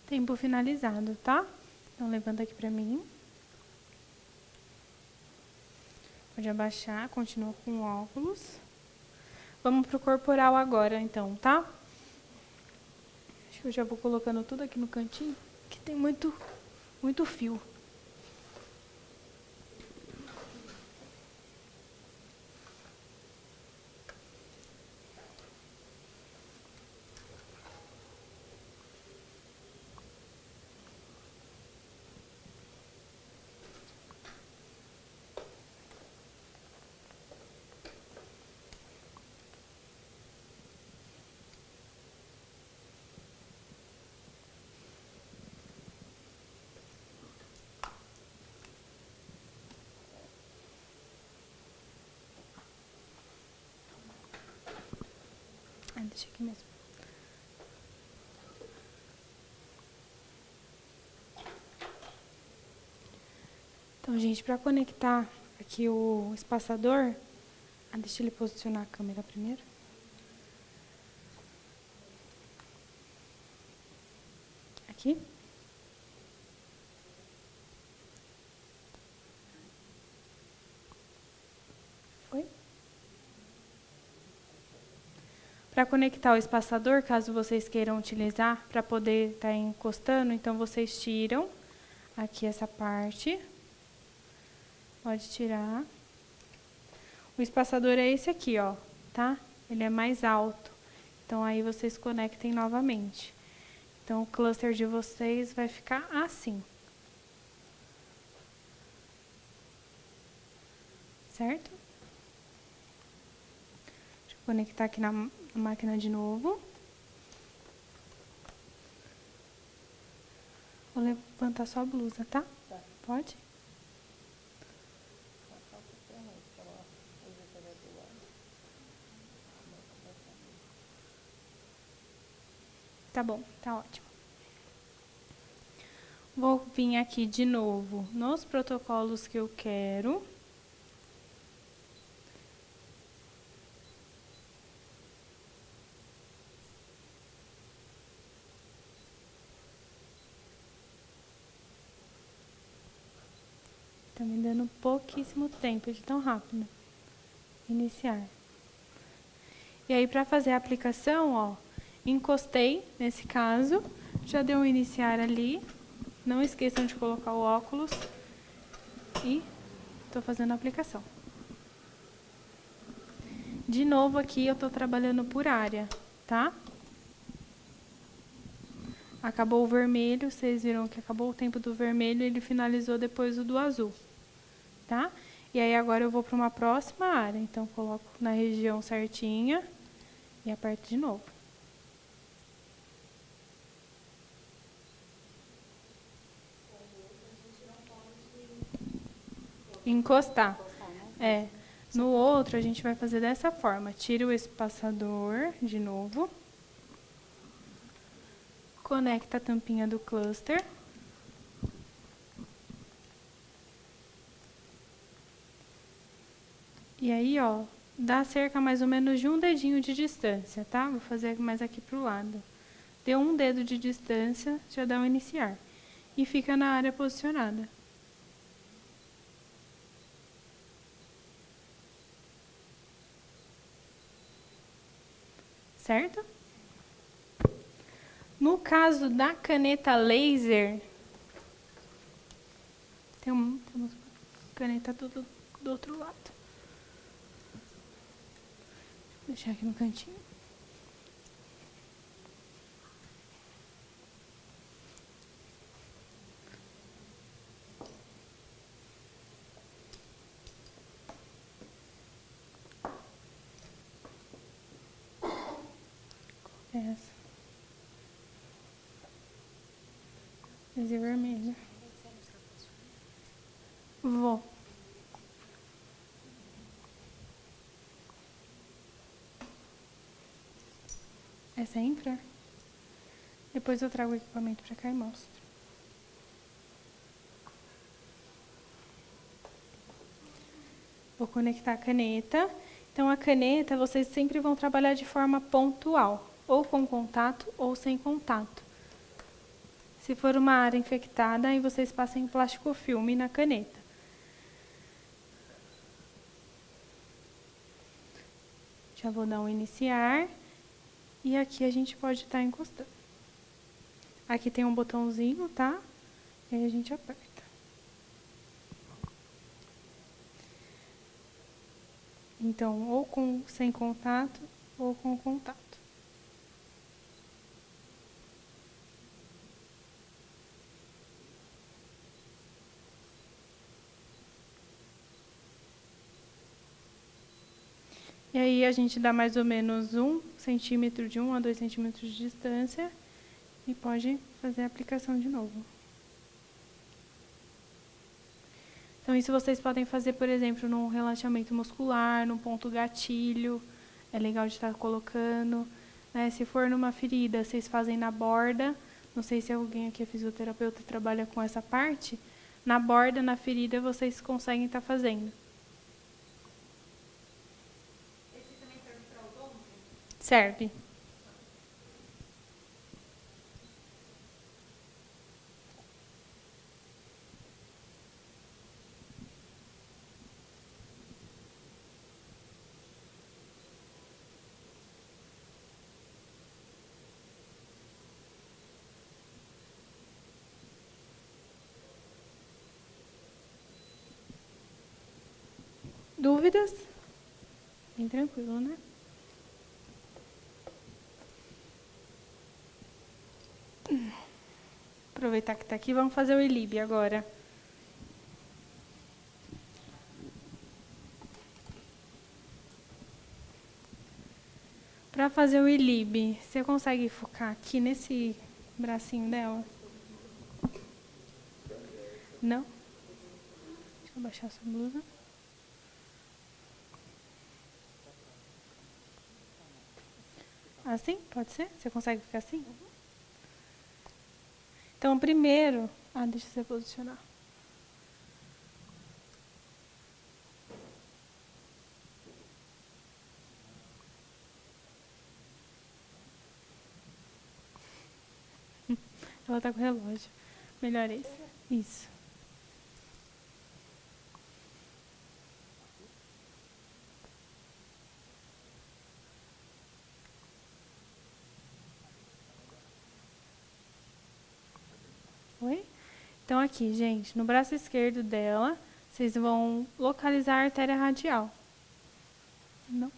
Tempo finalizado, tá? Então, levanta aqui pra mim. Pode abaixar, continua com o óculos. Vamos pro corporal agora, então, tá? Acho que eu já vou colocando tudo aqui no cantinho, que tem muito fio. Deixa aqui mesmo. Então, gente, para conectar aqui o espaçador, deixa ele posicionar a câmera primeiro. Aqui. Foi? Para conectar o espaçador, caso vocês queiram utilizar para poder estar encostando, então vocês tiram aqui essa parte. Pode tirar. O espaçador é esse aqui, ó, tá? Ele é mais alto. Então, aí vocês conectem novamente. Então, o cluster de vocês vai ficar assim. Certo? Deixa eu conectar aqui na máquina de novo. Vou levantar só a blusa, tá? Pode? Tá bom, tá ótimo. Vou vir aqui de novo nos protocolos que eu quero. Tá me dando pouquíssimo tempo de tão rápido. Iniciar. E aí, para fazer a aplicação, ó, encostei, nesse caso, já deu um iniciar ali. Não esqueçam de colocar o óculos. E estou fazendo a aplicação. De novo aqui, eu estou trabalhando por área, tá? Acabou o vermelho, vocês viram que acabou o tempo do vermelho, ele finalizou depois o do azul, tá? E aí, agora eu vou para uma próxima área. Então, coloco na região certinha e aperto de novo. Encostar. É. No outro, a gente vai fazer dessa forma. Tira o espaçador de novo. Conecta a tampinha do cluster. E aí, ó, dá cerca mais ou menos de um dedinho de distância, tá? Vou fazer mais aqui pro lado. Deu um dedo de distância, já dá um iniciar. E fica na área posicionada. Certo? No caso da caneta laser, temos caneta do outro lado. Vou deixar aqui no cantinho. É essa. Laser vermelho. Vou. Essa é infra? Depois eu trago o equipamento para cá e mostro. Vou conectar a caneta. Então, a caneta, vocês sempre vão trabalhar de forma pontual, ou com contato ou sem contato. Se for uma área infectada, aí vocês passem plástico filme na caneta. Já vou dar um iniciar. E aqui a gente pode estar encostando. Aqui tem um botãozinho, tá? E aí a gente aperta. Então, ou sem contato, ou com contato. E aí a gente dá mais ou menos 1 centímetro, de 1 a 2 centímetros de distância, e pode fazer a aplicação de novo. Então, isso vocês podem fazer, por exemplo, num relaxamento muscular, num ponto gatilho, é legal de estar colocando. Né? Se for numa ferida, vocês fazem na borda. Não sei se alguém aqui é fisioterapeuta e trabalha com essa parte. Na borda, na ferida, vocês conseguem estar fazendo. Esse também serve para odonto? Serve. Dúvidas? Bem tranquilo, né? Aproveitar que está aqui, vamos fazer o ILIB agora. Para fazer o ILIB, você consegue focar aqui nesse bracinho dela? Não? Deixa eu abaixar essa blusa. Assim? Pode ser? Você consegue ficar assim? Então, primeiro... deixa você posicionar. Ela tá com o relógio. Melhor esse. Isso. Oi? Então, aqui, gente, no braço esquerdo dela, vocês vão localizar a artéria radial. Não?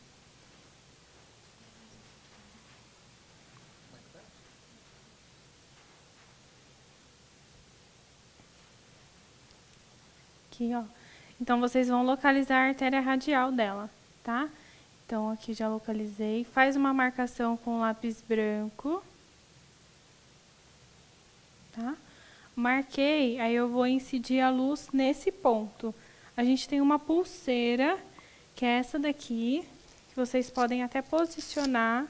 Aqui, ó. Então, vocês vão localizar a artéria radial dela, tá? Então, aqui já localizei. Faz uma marcação com lápis branco. Tá? Marquei, aí eu vou incidir a luz nesse ponto. A gente tem uma pulseira, que é essa daqui, que vocês podem até posicionar.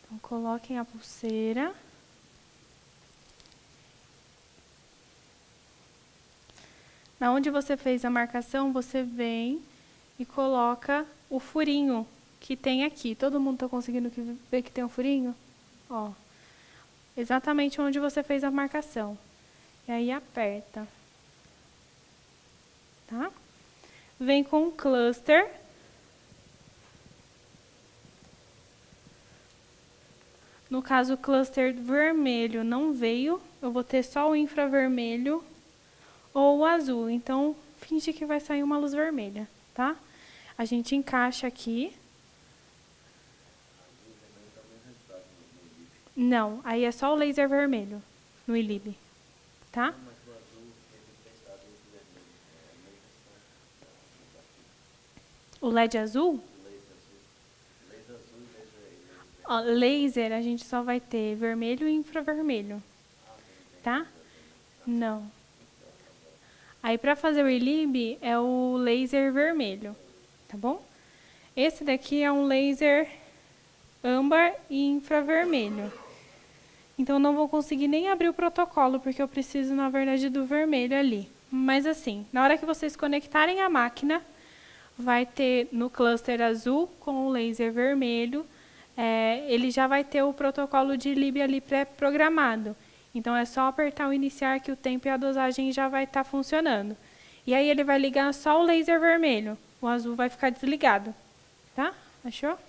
Então, coloquem a pulseira. Na onde você fez a marcação, você vem e coloca o furinho que tem aqui. Todo mundo está conseguindo ver que tem um furinho? Ó. Exatamente onde você fez a marcação. E aí aperta. Tá? Vem com um cluster. No caso, o cluster vermelho não veio. Eu vou ter só o infravermelho ou o azul. Então, finge que vai sair uma luz vermelha, tá? A gente encaixa aqui. Não, aí é só o laser vermelho no ILIB, tá? O LED azul? Ó, laser, a gente só vai ter vermelho e infravermelho. Tá? Não. Aí, para fazer o ILIB, é o laser vermelho. Tá bom? Esse daqui é um laser âmbar e infravermelho. Então, não vou conseguir nem abrir o protocolo, porque eu preciso, na verdade, do vermelho ali. Mas, assim, na hora que vocês conectarem a máquina, vai ter no cluster azul com o laser vermelho, ele já vai ter o protocolo de ILIB ali pré-programado. Então, é só apertar o iniciar que o tempo e a dosagem já vai estar funcionando. E aí, ele vai ligar só o laser vermelho. O azul vai ficar desligado. Tá? Achou?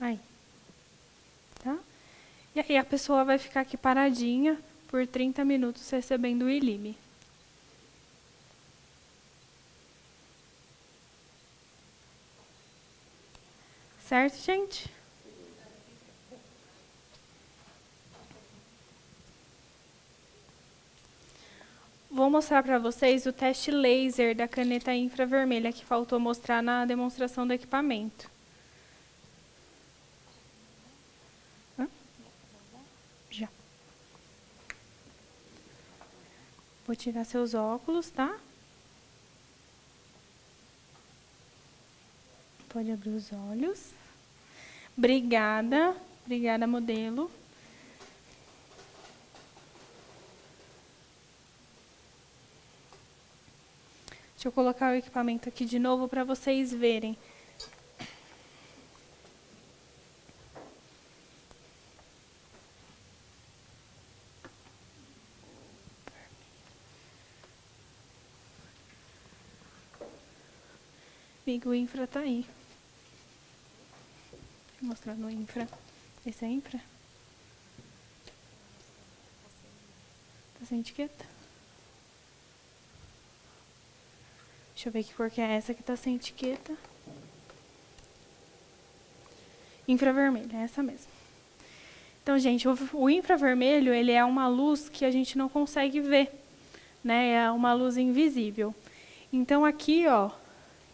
Aí. Tá? E aí a pessoa vai ficar aqui paradinha por 30 minutos recebendo o ILIB. Certo, gente? Vou mostrar para vocês o teste laser da caneta infravermelha que faltou mostrar na demonstração do equipamento. Já. Vou tirar seus óculos, tá? Pode abrir os olhos. Obrigada. Obrigada, modelo. Deixa eu colocar o equipamento aqui de novo para vocês verem. Amigo, o infra tá aí. Vou mostrar no infra. Esse é infra? Tá sem etiqueta? Deixa eu ver que cor que é essa que tá sem etiqueta. Infravermelho, é essa mesmo. Então, gente, o infravermelho, ele é uma luz que a gente não consegue ver, né? É uma luz invisível. Então, aqui, ó,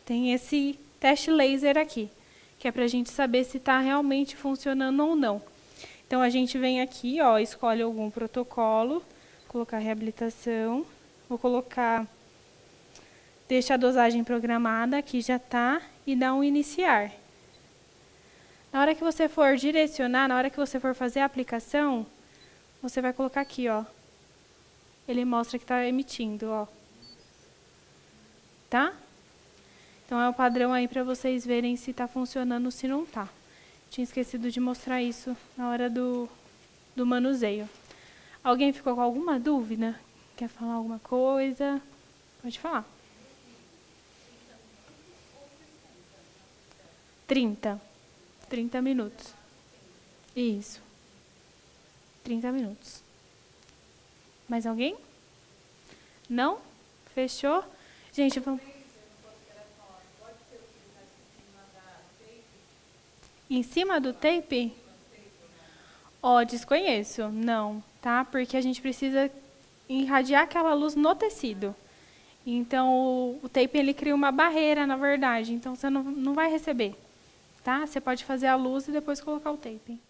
tem esse teste laser aqui, que é para a gente saber se está realmente funcionando ou não. Então, a gente vem aqui, ó, escolhe algum protocolo, colocar reabilitação, vou colocar, deixa a dosagem programada, aqui já está, e dá um iniciar. Na hora que você for direcionar, na hora que você for fazer a aplicação, você vai colocar aqui, ó. Ele mostra que está emitindo, ó. Tá? Então, é o padrão aí para vocês verem se está funcionando ou se não está. Tinha esquecido de mostrar isso na hora do manuseio. Alguém ficou com alguma dúvida? Quer falar alguma coisa? Pode falar. 30 minutos. Isso. 30 minutos. Mais alguém? Não? Fechou? Gente, vamos... Em cima do tape? Ó, desconheço. Não, tá? Porque a gente precisa irradiar aquela luz no tecido. Então, o tape, ele cria uma barreira, na verdade. Então, você não vai receber, tá? Você pode fazer a luz e depois colocar o tape.